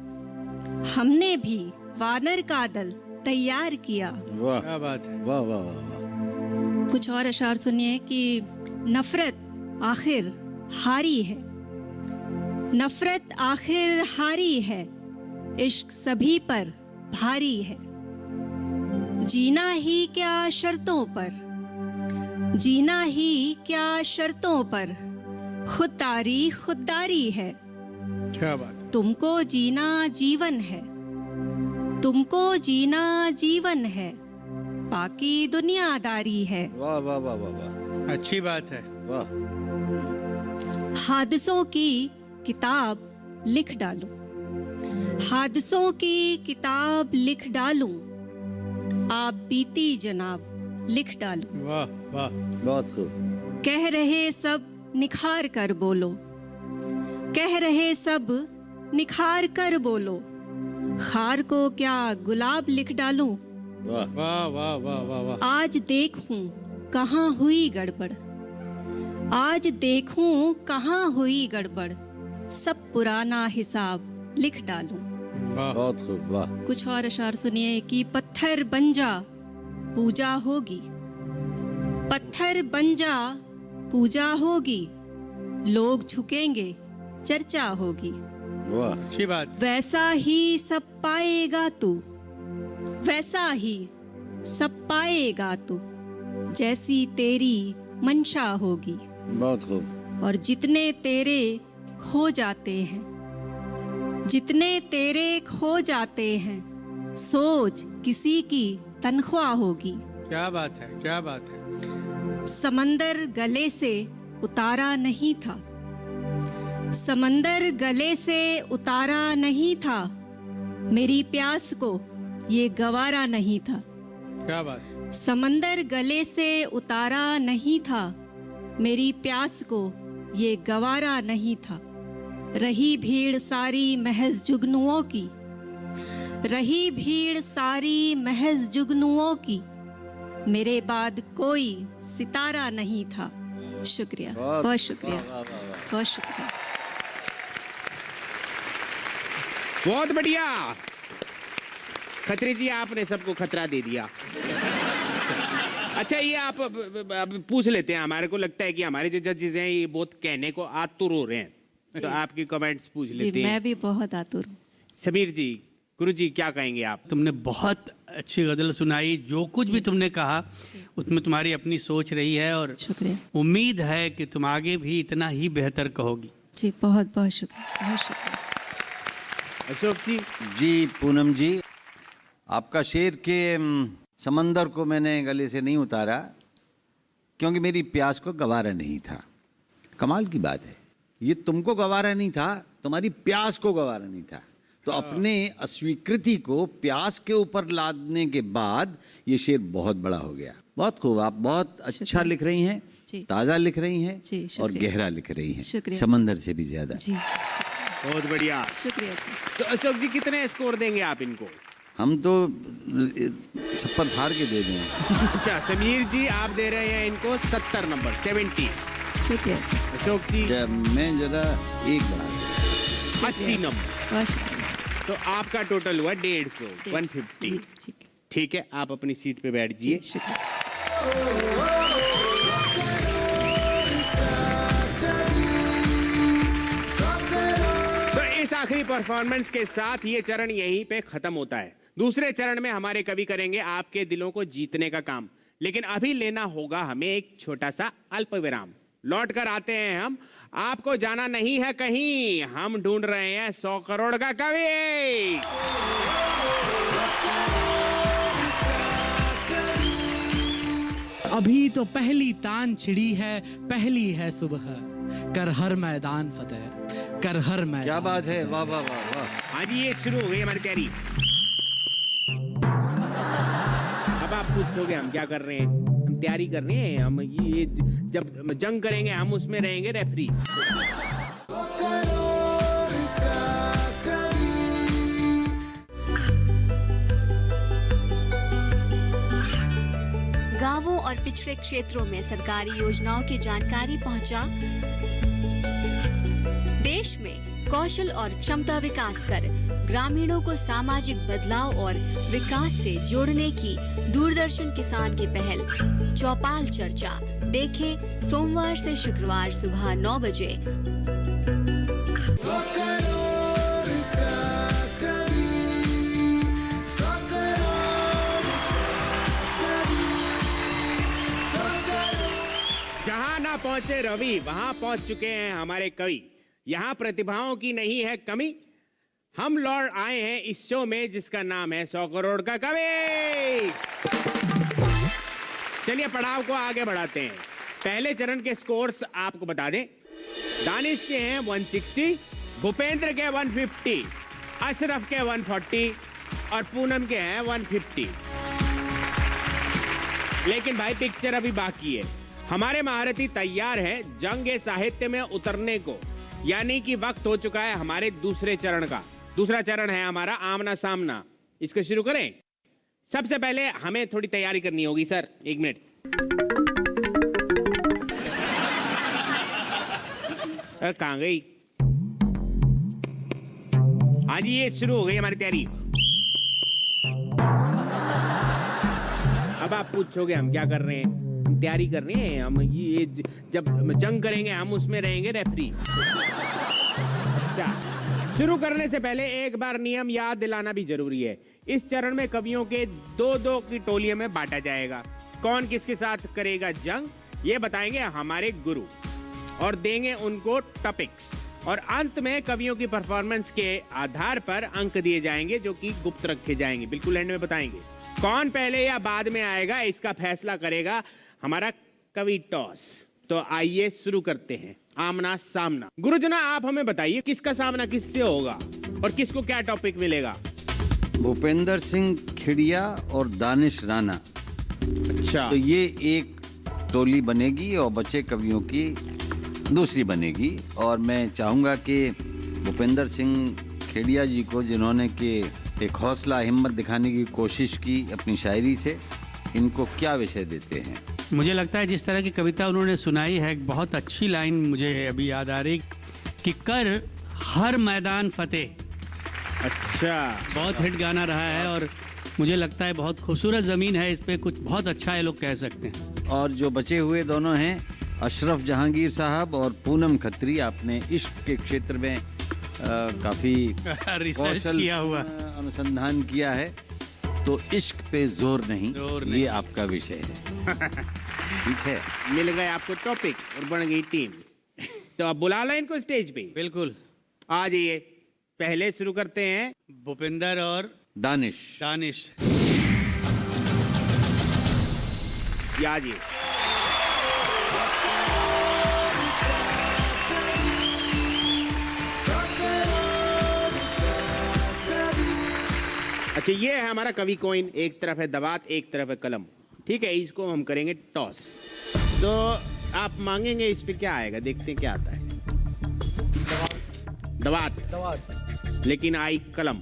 हमने भी वानर का दल तैयार किया। वाह, क्या बात है। वाह वाह वाह वाह। कुछ और अशार सुनिए कि नफरत आखिर हारी है, नफरत आखिर हारी है, इश्क सभी पर भारी है। जीना ही क्या शर्तों पर, जीना ही क्या शर्तों पर, खुददारी है। क्या बात है। तुमको जीना जीवन है, तुमको जीना जीवन है, बाकी दुनियादारी है। वाह वाह वाह वाह वाह। अच्छी बात है। वाह। हादसों की किताब लिख डालूं, हादसों की किताब लिख डालूं, आप बीती जनाब लिख डालूं। वाह वाह। बहुत खूब। कह रहे सब निखार कर बोलो, कह रहे सब निखार कर बोलो, खार को क्या गुलाब लिख डालूं। वाह वाह वाह वाह वाह वाह। आज देखूं कहाँ हुई गड़बड़, आज देखूं कहाँ हुई गड़बड़, सब पुराना हिसाब लिख डालूं। वाह। बहुत खूब। वाह। कुछ और अशार सुनिए कि पत्थर बन जा पूजा होगी, पत्थर बन जा पूजा होगी, लोग झुकेंगे चर्चा होगी। वाह। अच्छी बात। वैसा ही सब पाएगा तू, वैसा ही सब पाएगा तू, जैसी तेरी मंशा होगी। बहुत खूब। और जितने तेरे खो जाते हैं, जितने तेरे खो जाते हैं, सोच किसी की तनख्वाह होगी। क्या बात है, क्या बात है। समंदर गले से उतारा नहीं था, समंदर गले से उतारा नहीं था, मेरी प्यास को ये गवारा नहीं था। क्या बात है। समंदर गले से उतारा नहीं था, मेरी प्यास को ये गवारा नहीं था। रही भीड़ सारी महज जुगनुओं की, रही भीड़ सारी महज जुगनुओं की, मेरे बाद कोई सितारा नहीं था। शुक्रिया, बहुत शुक्रिया, बहुत शुक्रिया। बहुत बढ़िया खत्री जी, आपने सबको खतरा दे दिया। अच्छा ये आप अब पूछ लेते हैं, हमारे को लगता है कि हमारे जो जजेस हैं ये बहुत कहने को आतुर हो रहे हैं, तो आपकी कमेंट्स पूछ जी लेते हैं। मैं भी बहुत आतुर हूँ। समीर जी, गुरु जी क्या कहेंगे आप? तुमने बहुत अच्छी गजल सुनाई, जो कुछ भी तुमने कहा उसमें तुम्हारी अपनी सोच रही है, और शुक्रिया उम्मीद है कि तुम आगे भी इतना ही बेहतर कहोगी। जी, बहुत बहुत शुक्रिया, बहुत शुक्रिया। अशोक जी, जी पूनम जी, आपका शेर के समंदर को मैंने गले से नहीं उतारा क्योंकि मेरी प्यास को गवारा नहीं था। कमाल की बात है, ये तुमको गवारा नहीं था, तुम्हारी प्यास को गवारा नहीं था। तो अपने अस्वीकृति को प्यास के ऊपर लादने के बाद ये शेर बहुत बड़ा हो गया। बहुत खूब, आप बहुत अच्छा लिख रही हैं, जी। ताज़ा लिख रही हैं जी, और शुक्रिया। गहरा लिख रही हैं, शुक्रिया। समंदर से भी ज़्यादा। जी बहुत बढ़िया। शुक्रिया सर। तो अशोक जी, कितने स्कोर देंगे आप इनको? हम तो छप्पर फाड़ के दे दें। अच्छा, समीर जी आप दे रहे हैं इनको 70 नंबर, 70। शुक्रिया सर। अशोक जी मैं जरा एक बढ़ा दूं। 80 नंबर। बहुत शुक्रिया। तो आपका टोटल हुआ 150, 150। जी, ठीक है। ठीक है, आप अपनी सीट पे बैठ जी, जाइए। शुक्रिया। तो इस आखिरी परफॉर्मेंस के साथ ये चरण यहीं पे खत्म होता है। दूसरे चरण में हमारे कवि करेंगे आपके दिलों को जीतने का काम, लेकिन अभी लेना होगा हमें एक छोटा सा अल्प विराम। लौट कर आते हैं हम। आपको जाना नहीं है कहीं, हम ढूंढ रहे हैं 100 करोड़ का कवि। अभी तो पहली तान छिड़ी है, पहली है सुबह, कर हर मैदान फतेह, कर हर मैदान। क्या बात है, वाह वाह वाह वाह। हाँ जी, ये शुरू हो गई हमारी तैयारी। अब आप पूछोगे हम क्या कर रहे हैं? हम तैयारी कर रहे हैं। हम ये जब जंग करेंगे हम उसमें रहेंगे रेफरी। गांवों और पिछड़े क्षेत्रों में सरकारी योजनाओं की जानकारी पहुंचा। देश में कौशल और क्षमता विकास कर ग्रामीणों को सामाजिक बदलाव और विकास से जोड़ने की दूरदर्शन किसान की पहल चौपाल चर्चा देखें सोमवार से शुक्रवार सुबह 9 बजे। जहां ना पहुंचे रवि, वहां पहुंच चुके हैं हमारे कवि। यहाँ प्रतिभाओं की नहीं है कमी। हम लौट आए हैं इस शो में जिसका नाम है 100 करोड़ का कवि। चलिए पड़ाव को आगे बढ़ाते हैं। पहले चरण के स्कोर्स आपको बता दें। दानिश के हैं 160, भूपेंद्र के 150, अशरफ के 140 और पूनम के हैं 150। लेकिन भाई पिक्चर अभी बाकी है। हमारे महारथी तैयार हैं जंग साहित्य में उतरने को, यानी कि वक्त हो चुका है हमारे दूसरे चरण का। दूसरा चरण है हमारा आमना सामना। इसको शुरू करें। सबसे पहले हमें थोड़ी तैयारी करनी होगी सर, 1 मिनट। कहाँ गई? हाँ जी, ये शुरू हो गई हमारी तैयारी। अब आप पूछोगे हम क्या कर रहे हैं? हम तैयारी कर रहे हैं। हम ये जब जंग करेंगे हम उसमें रहेंगे रेफरी। अच्छा, शुरू करने से पहले एक बार नियम याद दिलाना भी जरूरी है। इस चरण में कवियों के 2-2 की टोलियों में बांटा जाएगा। कौन किसके साथ करेगा जंग ये बताएंगे हमारे गुरु और देंगे उनको टॉपिक्स। और अंत में कवियों की परफॉर्मेंस के आधार पर अंक दिए जाएंगे जो कि गुप्त रखे जाएंगे। बिल्कुल एंड में बताएंगे कौन पहले या बाद में आएगा, इसका फैसला करेगा हमारा कवि टॉस। तो आइए शुरू करते हैं आमना सामना। गुरुजना आप हमें बताइए किसका सामना किससे होगा और किसको क्या टॉपिक मिलेगा? भूपेंद्र सिंह खेड़िया और दानिश राणा। अच्छा, तो ये एक टोली बनेगी और बचे कवियों की दूसरी बनेगी। और मैं चाहूँगा कि भूपेंद्र सिंह खेड़िया जी को, जिन्होंने कि एक हौसला हिम्मत दिखाने की कोशिश की अपनी शायरी से, इनको क्या विषय देते हैं? मुझे लगता है जिस तरह की कविता उन्होंने सुनाई है, एक बहुत अच्छी लाइन मुझे अभी याद आ रही कि कर हर मैदान फतेह। अच्छा, बहुत हिट गाना रहा है और मुझे लगता है बहुत खूबसूरत ज़मीन है, इस पे कुछ बहुत अच्छा है लोग कह सकते हैं। और जो बचे हुए दोनों हैं अशरफ जहांगीर साहब और पूनम खत्री, आपने इश्क के क्षेत्र में काफ़ी रिसर्च किया हुआ, अनुसंधान किया है। तो इश्क पे जोर नहीं, ये आपका विषय है। ठीक है, मिल गए आपको टॉपिक और बन गई टीम। तो अब बुला लें इनको स्टेज पे। बिल्कुल। आ जाइए। पहले शुरू करते हैं भूपेंद्र और दानिश। दानिश। या जी। अच्छा, ये है हमारा कवि कॉइन। एक तरफ है दवात, एक तरफ है कलम। ठीक है, इसको हम करेंगे टॉस। तो आप मांगेंगे इस पे क्या आएगा, देखते हैं क्या आता है। दवात। लेकिन आई कलम,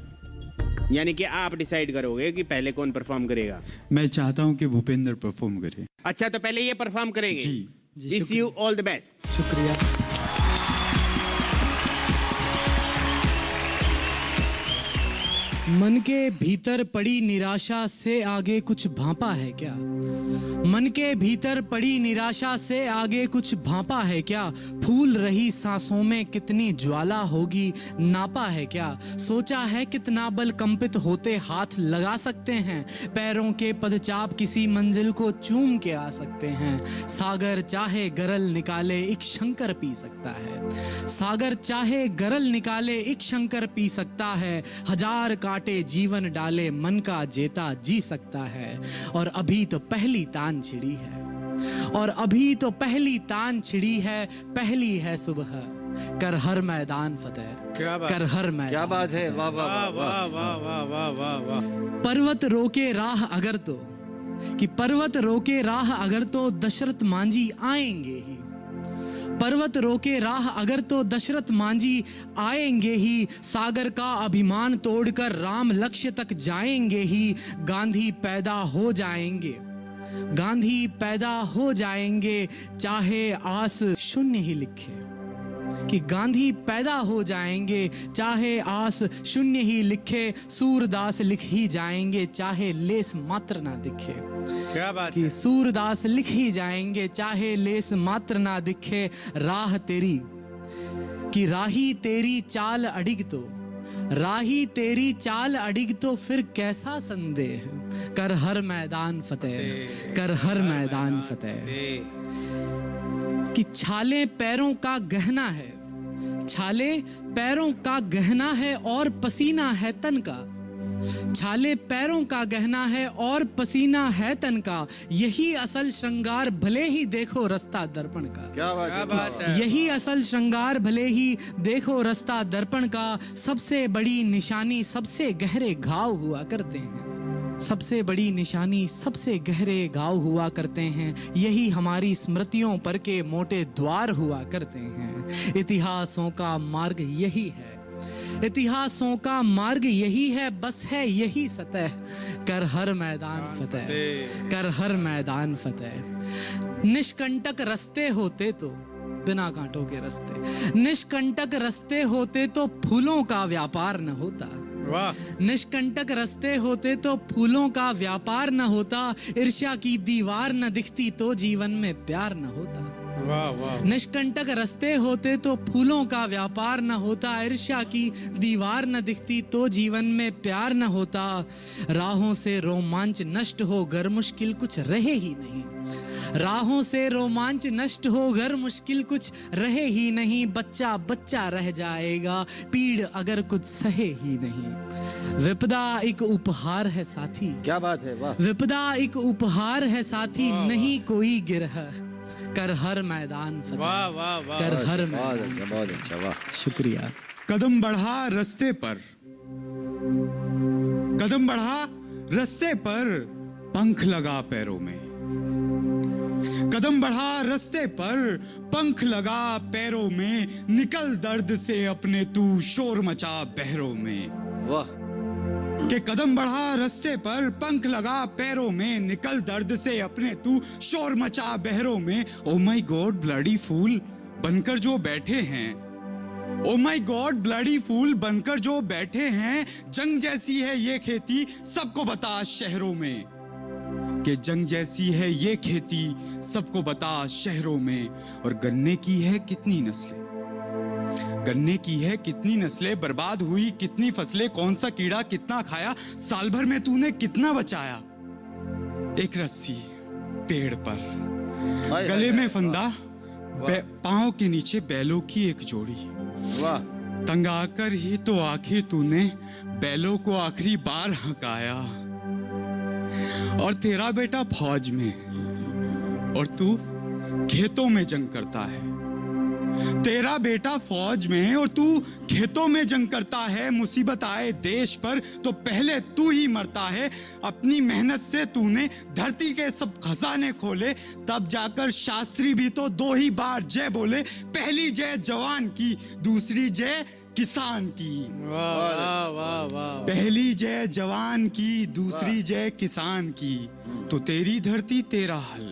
यानी कि आप डिसाइड करोगे कि पहले कौन परफॉर्म करेगा। मैं चाहता हूं कि भूपेंद्र परफॉर्म करे। अच्छा, तो पहले ये परफॉर्म करेंगे। जी। Wish you all the best. शुक्रिया। मन के भीतर पड़ी निराशा से आगे कुछ भांपा है क्या? मन के भीतर पड़ी निराशा से आगे कुछ भांपा है क्या? फूल रही सांसों में कितनी ज्वाला होगी, नापा है क्या? सोचा है कितना बल कंपित होते हाथ लगा सकते हैं, पैरों के पदचाप किसी मंजिल को चूम के आ सकते हैं। सागर चाहे गरल निकाले एक शंकर पी सकता है। सागर चाहे गरल निकाले एक शंकर पी सकता है। हजार काटे जीवन डाले मन का जेता जी सकता है। और अभी तो पहली तान छिड़ी है, और अभी तो पहली तान छिड़ी है। पहली है सुबह, कर हर मैदान फतेह, कर हर मैदान। क्या बात है, वाह वाह वाह वाह वाह वाह वाह वाह वाह वाह। पर्वत रोके राह अगर तो, कि पर्वत रोके राह अगर तो दशरथ मांझी आएंगे ही। पर्वत रोके राह अगर तो दशरथ मांझी आएंगे ही। सागर का अभिमान तोड़कर राम लक्ष्य तक जाएंगे ही। गांधी पैदा हो जाएंगे, गांधी पैदा हो जाएंगे, चाहे आस शून्य ही लिखे। कि गांधी पैदा हो जाएंगे, चाहे आस शून्य ही लिखे। सूरदास लिख ही जाएंगे, चाहे लेस मात्र ना दिखे। क्या बात कि सूरदास लिख ही जाएंगे, चाहे लेस मात्र ना दिखे। राह तेरी, कि राही तेरी चाल अडिग तो, राही तेरी चाल अडिग तो फिर कैसा संदेह। कर हर मैदान फतेह, कर हर मैदान फतेह। कि छाले पैरों का गहना है, छाले पैरों का गहना है और पसीना है तन का। छाले पैरों का गहना है और पसीना है तन का। यही असल श्रृंगार भले ही देखो रास्ता दर्पण का। क्या बात है। यही असल श्रृंगार भले ही देखो रास्ता दर्पण का। सबसे बड़ी निशानी सबसे गहरे घाव हुआ करते हैं। सबसे बड़ी निशानी सबसे गहरे घाव हुआ करते हैं। यही हमारी स्मृतियों पर के मोटे द्वार हुआ करते हैं। इतिहासों का मार्ग यही है, इतिहासों का मार्ग यही है, बस है यही सतह। कर हर मैदान फतेह, कर हर मैदान फतेह। निष्कंटक रस्ते होते तो, बिना कांटों के रस्ते, निष्कंटक रस्ते होते तो फूलों का व्यापार न होता। निष्कंटक रस्ते होते तो फूलों का व्यापार न होता। ईर्ष्या की दीवार न दिखती तो जीवन में प्यार न होता। निष्कंटक रस्ते होते तो फूलों का व्यापार न होता। ईर्ष्या की दीवार न दिखती तो जीवन में प्यार न होता। राहों से रोमांच नष्ट हो घर मुश्किल कुछ रहे ही नहीं। राहों से रोमांच नष्ट हो घर मुश्किल कुछ रहे ही नहीं। बच्चा बच्चा रह जाएगा पीड़ अगर कुछ सहे ही नहीं। विपदा एक उपहार है साथी, क्या बात है, वाह। विपदा एक उपहार है साथी, नहीं कोई गिरह। कर हर मैदान फतेह, वाह वाह वाह। कर हर बहुत मैदान। अच्छा, बहुत अच्छा, वाह। शुक्रिया। कदम बढ़ा रास्ते पर, कदम बढ़ा रास्ते पर, पंख लगा पैरों में। कदम बढ़ा रास्ते पर, पंख लगा पैरों में। निकल दर्द से अपने तू शोर मचा बहरों में। वाह। के कदम बढ़ा रास्ते पर, पंख लगा पैरों में। निकल दर्द से अपने तू शोर मचा बहरों में। Oh my God bloody fool बनकर जो बैठे हैं, oh my God bloody fool बनकर जो बैठे हैं। जंग जैसी है ये खेती सबको बता शहरों में। कि जंग जैसी है ये खेती सबको बता शहरों में। और गन्ने की है कितनी नस्लें, गन्ने की है कितनी नस्लें। बर्बाद हुई कितनी फसलें, कौन सा कीड़ा कितना खाया। साल भर में तूने कितना बचाया। एक रस्सी पेड़ पर, गले में फंदा, पांव के नीचे बैलों की एक जोड़ी। वाह। तंग आकर ही तो आखिर तूने बैलों को आखिरी बार हकाया, और तेरा बेटा फौज में और तू खेतों में जंग करता है। तेरा बेटा फौज में और तू खेतों में जंग करता है। मुसीबत आए देश पर तो पहले तू ही मरता है। अपनी मेहनत से तूने धरती के सब खजाने खोले, तब जाकर शास्त्री भी तो 2 ही बार जय बोले। पहली जय जवान की, दूसरी जय किसान की। वाह वाह वाह। पहली जय जवान की, दूसरी जय किसान की। तो तेरी धरती तेरा हल,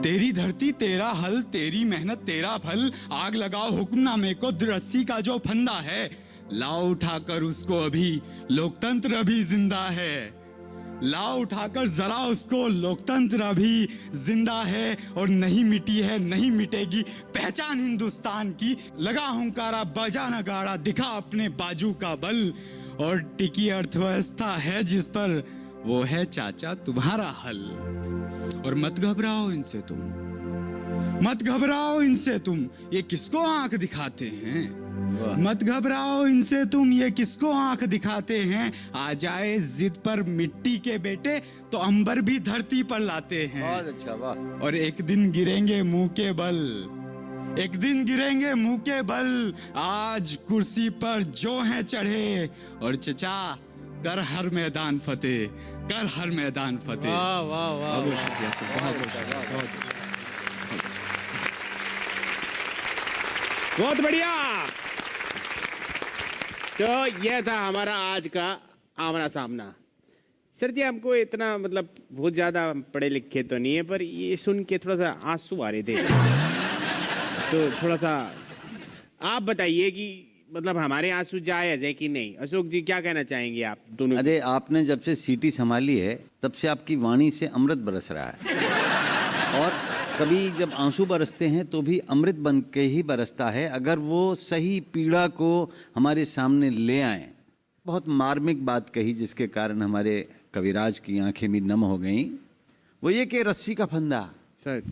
तेरी धरती तेरा हल, तेरी मेहनत तेरा फल। आग लगाओ हुक्मनामे को, रस्सी का जो फंदा है, लाओ उठाकर उसको, अभी लोकतंत्र अभी जिंदा है। लाओ उठाकर जरा उसको, लोकतंत्र अभी जिंदा है और नहीं मिटी है, नहीं मिटेगी पहचान हिंदुस्तान की। लगा हुंकारा, बजा नगाड़ा, दिखा अपने बाजू का बल, और टिकी अर्थव्यवस्था है जिस पर, वो है चाचा तुम्हारा हल। और मत घबराओ इनसे तुम, मत घबराओ इनसे तुम, ये किसको आंख दिखाते हैं। मत घबराओ इनसे तुम, ये किसको आंख दिखाते हैं। आ जाए जिद पर मिट्टी के बेटे तो अंबर भी धरती पर लाते हैं। बहुत अच्छा, वाह। और एक दिन गिरेंगे मुंह के बल, एक दिन गिरेंगे मुंह के बल। आज कुर्सी पर जो हैं चढ़े, और चचा कर हर मैदान फतेह, कर हर मैदान फतेह। वाह वाह वाह। बहुत शुक्रिया सर, बहुत शुक्रिया। बहुत बढ़िया। तो यह था हमारा आज का आमना सामना। सर जी, हमको इतना मतलब बहुत ज़्यादा पढ़े लिखे तो नहीं है, पर ये सुन के थोड़ा सा आंसू आ रहे थे। तो थोड़ा सा आप बताइए कि मतलब हमारे आंसू जायज़ है कि नहीं। अशोक जी, क्या कहना चाहेंगे आप दोनों? अरे आपने जब से सीटी संभाली है तब से आपकी वाणी से अमृत बरस रहा है, और कभी जब आंसू बरसते हैं तो भी अमृत बन के ही बरसता है, अगर वो सही पीड़ा को हमारे सामने ले आए। बहुत मार्मिक बात कही जिसके कारण हमारे कविराज की आंखें भी नम हो गईं। वो ये कि रस्सी का फंदा, सर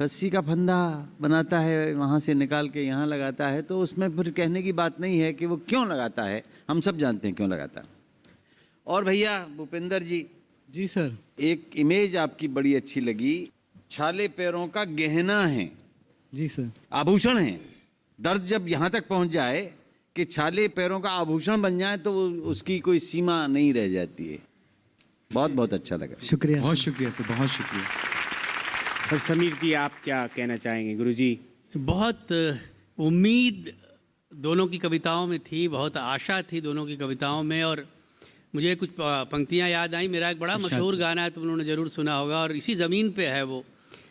रस्सी का फंदा बनाता है, वहाँ से निकाल के यहाँ लगाता है, तो उसमें फिर कहने की बात नहीं है कि वो क्यों लगाता है, हम सब जानते हैं क्यों लगाता है। और भैया भूपेंद्र जी, जी सर। एक इमेज आपकी बड़ी अच्छी लगी, छाले पैरों का गहना है, जी सर। आभूषण है। दर्द जब यहाँ तक पहुँच जाए कि छाले पैरों का आभूषण बन जाए तो उसकी कोई सीमा नहीं रह जाती है। बहुत बहुत अच्छा लगा, शुक्रिया। बहुत शुक्रिया सर, बहुत शुक्रिया। और समीर जी, आप क्या कहना चाहेंगे? गुरुजी, बहुत उम्मीद दोनों की कविताओं में थी, बहुत आशा थी दोनों की कविताओं में, और मुझे कुछ पंक्तियां याद आई। मेरा एक बड़ा मशहूर गाना है, तुम लोगों ने ज़रूर सुना होगा, और इसी ज़मीन पे है वो,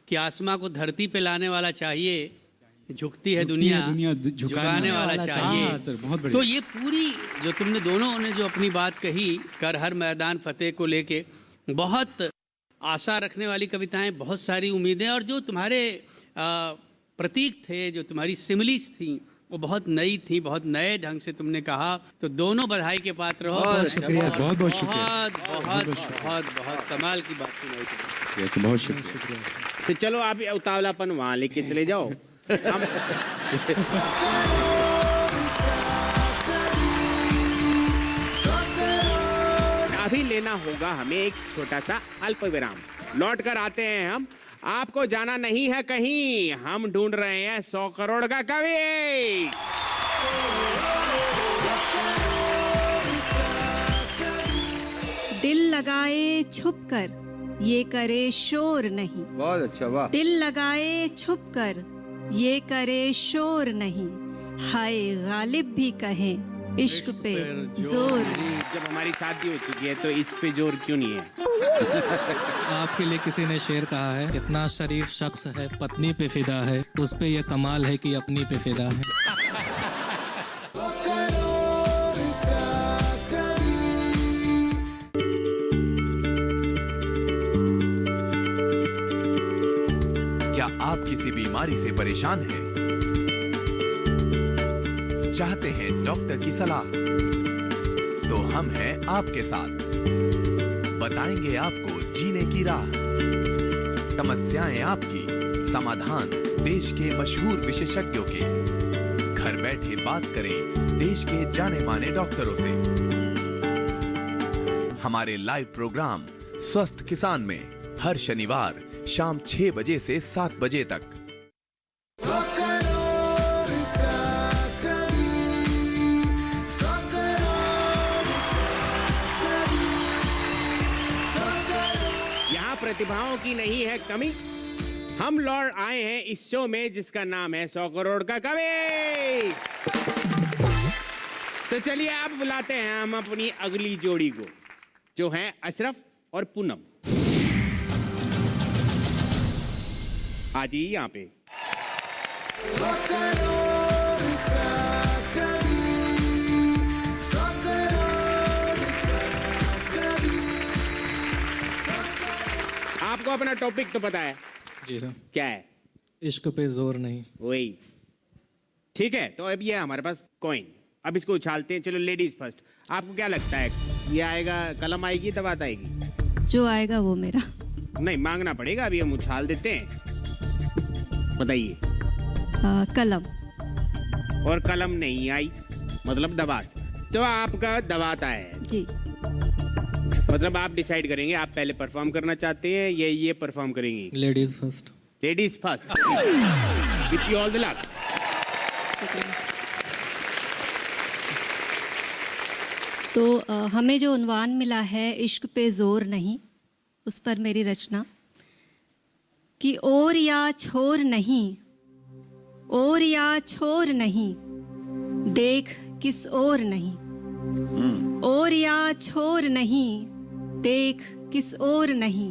कि आसमां को धरती पे लाने वाला चाहिए, झुकती है दुनिया झुकाने वाला चाहिए। हाँ, सर, बहुत बढ़िया। तो ये पूरी जो तुमने दोनों ने जो अपनी बात कही, कर हर मैदान फतेह को लेके, बहुत आशा रखने वाली कविताएं, बहुत सारी उम्मीदें, और जो तुम्हारे प्रतीक थे, जो तुम्हारी सिमिलीज थी, वो बहुत नई थी, बहुत नए ढंग से तुमने कहा। तो दोनों बधाई के पात्र हो। बहुत शुक्रिया, बहुत बहुत शुक्रिया, बहुत बहुत बहुत बहुत कमाल की बात सुनाई तुमने। बहुत शुक्रिया। तो चलो आप ये उतावलापन वहाँ लेके चले जाओ। हम अभी लेना होगा हमें एक छोटा सा अल्प विराम। लौट कर आते हैं हम। आपको जाना नहीं है कहीं, हम ढूंढ रहे हैं 100 करोड़ का कवि। दिल लगाए छुप कर ये करे शोर नहीं। बहुत अच्छा, वाह। दिल लगाए छुप कर ये करे शोर नहीं। हाय गालिब भी कहें इश्क पे जोर नहीं। जब हमारी शादी हो चुकी है तो इस पे जोर क्यों नहीं है? आपके लिए किसी ने शेर कहा है, कितना शरीफ शख्स है पत्नी पे फिदा है, उस पे ये कमाल है कि अपनी पे फिदा है। क्या आप किसी बीमारी से परेशान हैं? चाहते हैं डॉक्टर की सलाह? तो हम हैं आपके साथ, बताएंगे आपको जीने की राह। समस्याएं आपकी, समाधान देश के मशहूर विशेषज्ञों के। घर बैठे बात करें देश के जाने माने डॉक्टरों से। हमारे लाइव प्रोग्राम स्वस्थ किसान में हर शनिवार शाम 6 बजे से 7 बजे तक। यहाँ प्रतिभाओं की नहीं है कमी। हम लौट आए हैं इस शो में जिसका नाम है 100 करोड़ का कवि। तो चलिए अब बुलाते हैं हम अपनी अगली जोड़ी को, जो है अशरफ और पूनम। आ जाइए यहाँ पे। आपको अपना टॉपिक तो पता है? जी सर। क्या है? इश्क पे जोर नहीं। वही, ठीक है। तो अब ये हमारे पास कॉइन, अब इसको उछालते हैं। चलो लेडीज फर्स्ट, आपको क्या लगता है ये आएगा, कलम आएगी, दबात आएगी? जो आएगा वो मेरा। नहीं, मांगना पड़ेगा, अभी हम उछाल देते हैं। बताइए। कलम। और कलम नहीं आई, मतलब दबात। तो आपका दबात आया है जी। मतलब आप डिसाइड करेंगे आप पहले परफॉर्म करना चाहते हैं या ये परफॉर्म करेंगी? Ladies first. Ladies first. Wish you all the luck. तो हमें जो उन्वान मिला है इश्क पे जोर नहीं, उस पर मेरी रचना कि और या छोर नहीं, और या छोर नहीं, देख किस और नहीं, और या छोर नहीं, देख किस और नहीं,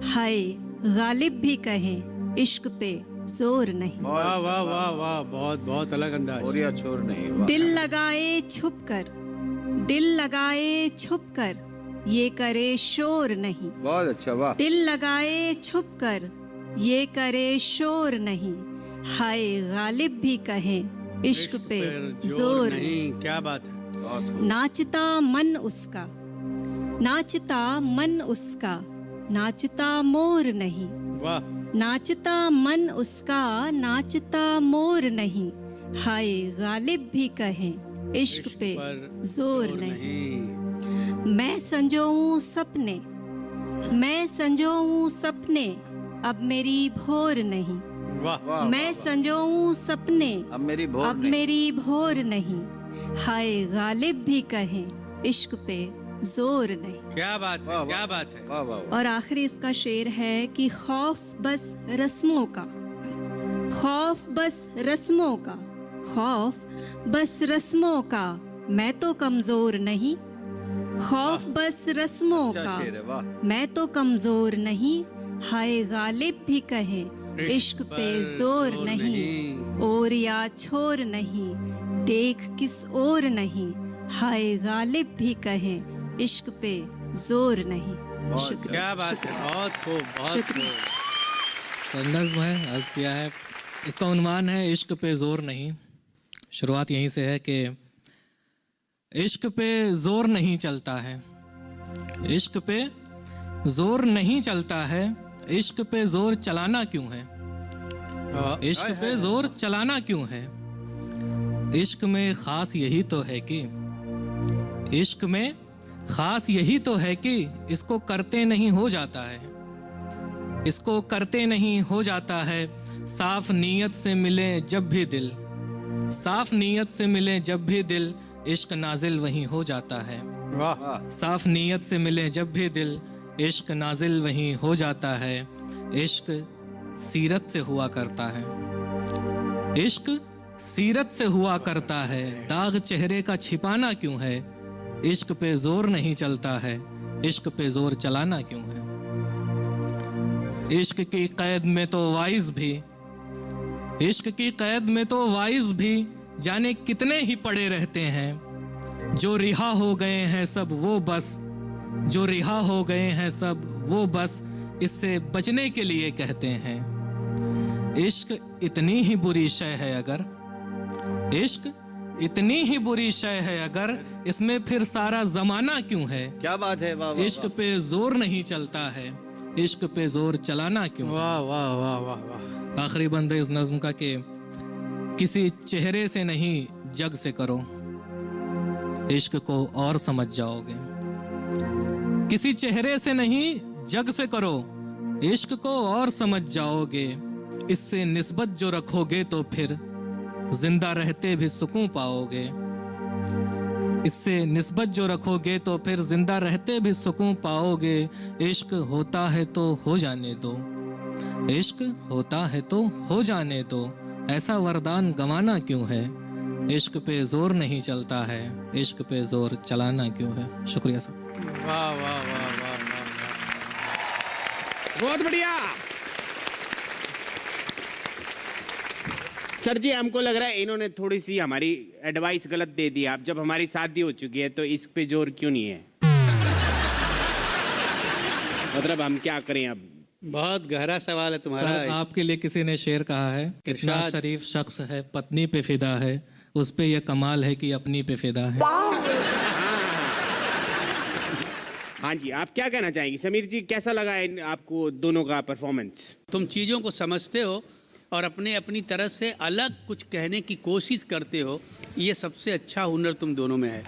हाय गालिब भी कहें इश्क पे जोर नहीं। वाह वाह वाह वाह, बहुत बहुत अलग अंदाज। और या छोर नहीं, वाह। दिल लगाए छुप कर, दिल लगाए छुप कर, ये करे शोर नहीं। बहुत अच्छा, वाह। दिल लगाए छुप कर, ये करे शोर नहीं, हाय गालिब भी कहें इश्क पे जोर नहीं। क्या बात है। नाचता मन उसका, नाचता मन उसका, नाचता मोर नहीं। वाह। नाचता मन उसका, नाचता मोर नहीं, हाय गालिब भी कहें इश्क पे जोर नहीं। मैं संजोऊं सपने, मैं संजोऊं सपने, अब मेरी भोर नहीं। वाह। मैं संजोऊं सपने, अब मेरी भोर अब नहीं। मेरी भोर नहीं, हाय गालिब भी कहें इश्क पे जोर नहीं। क्या बात है, क्या बात है। वाह वाह वाह। और आखिरी इसका शेर है कि खौफ बस रस्मों का, खौफ बस रस्मों का, खौफ बस रस्मों का, मैं तो कमजोर नहीं। खौफ बस रस्मों अच्छा का, शेर है, वाह। मैं तो कमजोर नहीं, हाय गालिब भी कहें इश्क पे जोर नहीं, और या छोर नहीं, देख किस और नहीं, हाय गालिब भी कहें इश्क पे जोर नहीं। शुक्रिया। क्या बात है, बहुत खूब, बहुत शुक्रिया। खूब। तो नज़्म है, अर्ज़ किया है। इसका उन्वान है इश्क पे जोर नहीं। शुरुआत यहीं से है कि इश्क पे जोर नहीं चलता है, इश्क पे जोर नहीं चलता है, इश्क पे जोर चलाना क्यों है, इश्क पे जोर चलाना क्यों है। इश्क में ख़ास यही तो है कि, इश्क में ख़ास यही तो है कि इसको करते नहीं हो जाता है, इसको करते नहीं हो जाता है। साफ नीयत से मिले जब भी दिल, साफ नीयत से मिले जब भी दिल, इश्क नाजिल वहीं हो जाता है। वाह। साफ नीयत से मिले जब भी दिल, इश्क नाजिल वहीं हो जाता है। इश्क सीरत से हुआ करता है, इश्क सीरत से हुआ करता है, दाग चेहरे का छिपाना क्यों है। इश्क पे जोर नहीं चलता है, इश्क पे जोर चलाना क्यों है। इश्क की कैद में तो वाइज भी, इश्क की कैद में तो वाइज भी जाने कितने ही पड़े रहते हैं। जो रिहा हो गए हैं सब वो बस, जो रिहा हो गए हैं सब वो बस इससे बचने के लिए कहते हैं। इश्क इतनी ही बुरी शय है अगर, इश्क इतनी ही बुरी शय है अगर, इसमें फिर सारा जमाना क्यों है। क्या बात है, वाह वाह। इश्क पे जोर नहीं चलता है, इश्क पे जोर चलाना क्यों। वाह वाह वाह वाह वाह। आखिरी बंद इस नज्म का कि किसी चेहरे से नहीं जग से करो, इश्क को और समझ जाओगे। किसी चेहरे से नहीं जग से करो, इश्क को और समझ जाओगे। इससे निस्बत जो रखोगे तो फिर जिंदा रहते भी सुकून पाओगे। इससे निस्बत जो रखोगे तो फिर जिंदा रहते भी सुकून पाओगे। इश्क होता है तो हो जाने दो, इश्क होता है तो हो जाने दो। ऐसा वरदान गंवाना क्यों है, इश्क पे जोर नहीं चलता है, इश्क पे जोर चलाना क्यों है। शुक्रिया साहब। वाह वाह वाह वाह वाह बहुत बढ़िया। सर जी हमको लग रहा है इन्होंने थोड़ी सी हमारी एडवाइस गलत दे दी। आप जब हमारी शादी हो चुकी है तो इस पे जोर क्यों नहीं है? मतलब हम क्या करें अब? बहुत गहरा सवाल है तुम्हारा। सर, आपके लिए किसी ने शेर कहा है, कितना शरीफ शख्स है पत्नी पे फिदा है, उस पे यह कमाल है कि अपनी पे फिदा है। हाँ जी, आप क्या कहना चाहेंगे समीर जी? कैसा लगा आपको दोनों का परफॉर्मेंस? तुम चीज़ों को समझते हो और अपने अपनी तरह से अलग कुछ कहने की कोशिश करते हो, ये सबसे अच्छा हुनर तुम दोनों में है।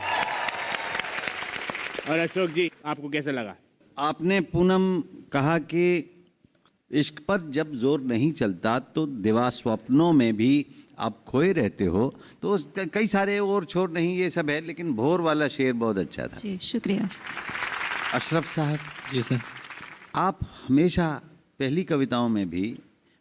और अशोक जी आपको कैसा लगा? आपने पूनम कहा कि इश्क पर जब जोर नहीं चलता तो दिवा स्वप्नों में भी आप खोए रहते हो, तो कई सारे और छोर नहीं ये सब है, लेकिन भोर वाला शेर बहुत अच्छा था। जी शुक्रिया। अशरफ साहब, जी सर। आप हमेशा पहली कविताओं में भी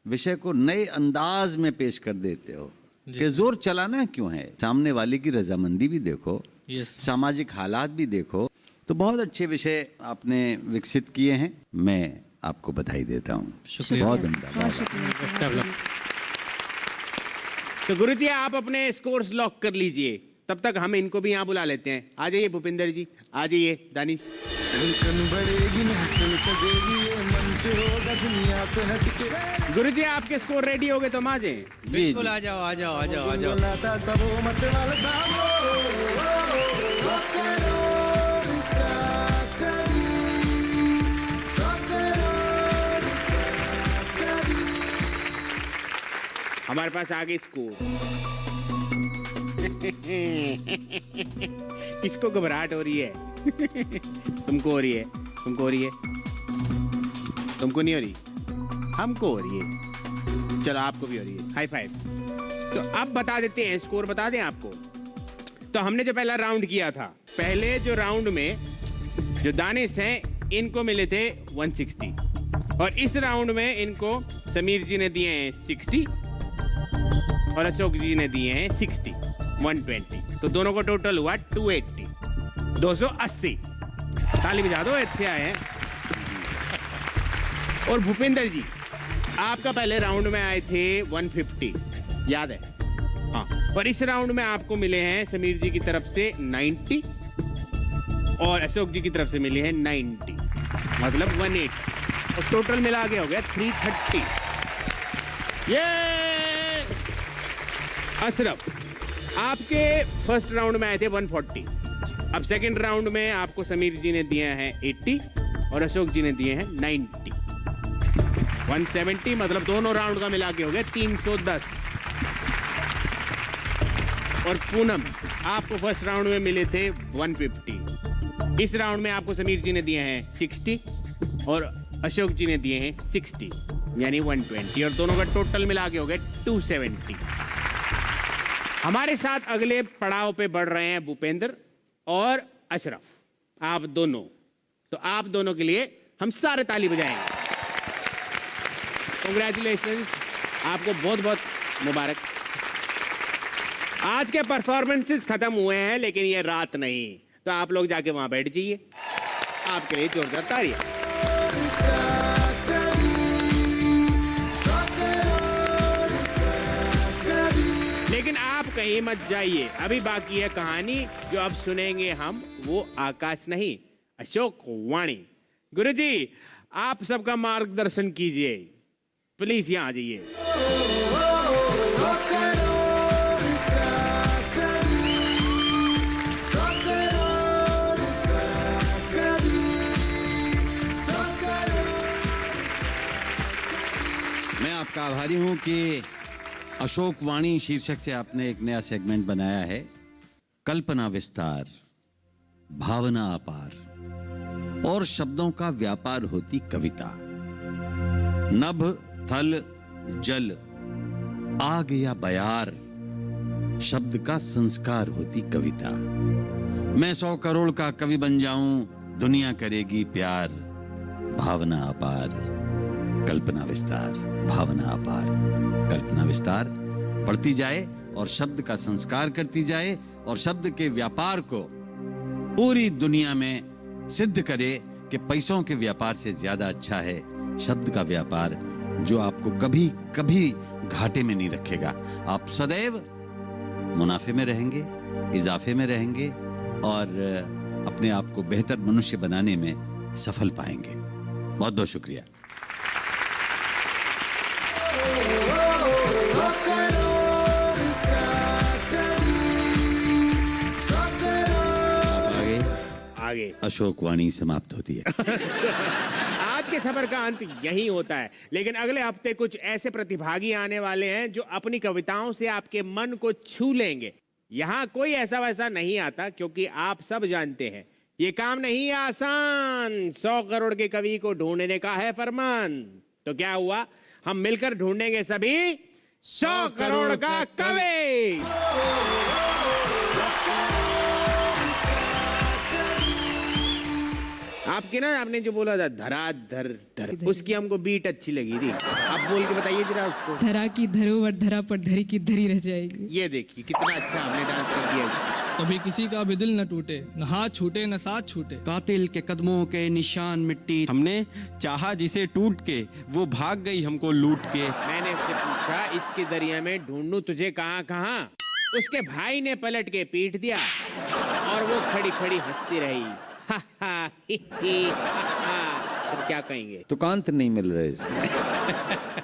विषय को नए अंदाज में पेश कर देते हो कि जोर चलाना क्यों है। सामने वाले की रजामंदी भी देखो, सामाजिक हालात भी देखो, तो बहुत अच्छे विषय आपने विकसित किए हैं। मैं आपको बधाई देता हूँ। बहुत धन्यवाद। तो गुरुजी आप अपने स्कोर्स लॉक कर लीजिए, तब तक हम इनको भी यहाँ बुला लेते हैं। आ जाइए भूपिंदर जी, आ जाइए दानिश। गुरुजी आपके स्कोर रेडी हो गए तो हम आ जाएं। बिल्कुल आ जाओ आ जाओ आ जाओ आ जाओ। हमारे पास आ गए स्कोर। किसको घबराहट हो रही है? तुमको हो रही है, तुमको हो रही है, तुमको नहीं हो रही, हमको हो रही है। चलो आपको भी हो रही है, हाई फाइव। तो अब बता देते हैं, स्कोर बता दें आपको। तो हमने जो पहला राउंड किया था, पहले जो राउंड में जो दानिश हैं इनको मिले थे 160, और इस राउंड में इनको समीर जी ने दिए हैं 60 और अशोक जी ने दिए हैं 60, 120। तो दोनों को टोटल हुआ 280, 280। ताली बजा दो, अच्छे आए हैं। और भूपिंदर जी आपका पहले राउंड में आए थे 150, याद है? हाँ। और इस राउंड में आपको मिले हैं समीर जी की तरफ से 90 और अशोक जी की तरफ से मिले हैं 90, मतलब 180। और टोटल मिला के हो गया 330। ये अशरफ आपके फर्स्ट राउंड में आए थे 140। अब सेकंड राउंड में आपको समीर जी ने दिए हैं 80 और अशोक जी ने दिए हैं 90, 170। मतलब दोनों राउंड का मिला के हो गया 310। और पूनम आपको फर्स्ट राउंड में मिले थे 150। इस राउंड में आपको समीर जी ने दिए हैं 60 और अशोक जी ने दिए हैं 60, यानी 120। और दोनों का टोटल मिला के हो गया 270। हमारे साथ अगले पड़ाव पे बढ़ रहे हैं भूपेंद्र और अशरफ, आप दोनों। तो आप दोनों के लिए हम सारे ताली बजाएंगे। कांग्रेचुलेशंस, आपको बहुत बहुत मुबारक। आज के परफॉर्मेंसेस खत्म हुए हैं, लेकिन ये रात नहीं। तो आप लोग जाके वहां बैठ जाइए, आपके लिए जोरदार तालियां। लेकिन आप कहीं मत जाइए, अभी बाकी है कहानी जो अब सुनेंगे हम, वो आकाश नहीं, अशोक वाणी। गुरुजी आप सबका मार्गदर्शन कीजिए, प्लीज यहां आ जाइए। मैं आपका आभारी हूं कि अशोक वाणी शीर्षक से आपने एक नया सेगमेंट बनाया है। कल्पना विस्तार, भावना अपार और शब्दों का व्यापार होती कविता। नभ, थल, जल, आग या बयार, शब्द का संस्कार होती कविता। मैं 100 करोड़ का कवि बन जाऊं, दुनिया करेगी प्यार। भावना अपार, कल्पना विस्तार, भावना अपार, कल्पना विस्तार बढ़ती जाए और शब्द का संस्कार करती जाए और शब्द के व्यापार को पूरी दुनिया में सिद्ध करे कि पैसों के व्यापार से ज्यादा अच्छा है शब्द का व्यापार, जो आपको कभी कभी घाटे में नहीं रखेगा। आप सदैव मुनाफे में रहेंगे, इजाफे में रहेंगे और अपने आप को बेहतर मनुष्य बनाने में सफल पाएंगे। बहुत बहुत शुक्रिया। आगे अशोक वाणी समाप्त होती है। आज के सफर का अंत यही होता है, लेकिन अगले हफ्ते कुछ ऐसे प्रतिभागी आने वाले हैं जो अपनी कविताओं से आपके मन को छू लेंगे। यहाँ कोई ऐसा वैसा नहीं आता, क्योंकि आप सब जानते हैं ये काम नहीं है आसान। 100 करोड़ के कवि को ढूंढने का है फरमान। तो क्या हुआ, हम मिलकर ढूंढेंगे सभी 100 करोड़ का कवि। आपके ना, आपने जो बोला था धराधर धर, उसकी हमको बीट अच्छी लगी थी। आप बोल के बताइए जरा उसको। धरा की धरोहर धरा पर धरी की धरी रह जाएगी। ये देखिए कितना अच्छा हमने डांस कर दिया। कभी किसी का भी दिल न टूटे, न हाथ छूटे न साथ छूटे। कातिल के कदमों के निशान मिट्टी, हमने चाहा जिसे टूट के वो भाग गई हमको लूट के। मैंने उससे पूछा इसके दरिया में ढूंढूं तुझे कहाँ कहाँ, उसके भाई ने पलट के पीट दिया और वो खड़ी खड़ी हंसती रही। तो क्या कहेंगे? तुकांत नहीं मिल रहे इसमें।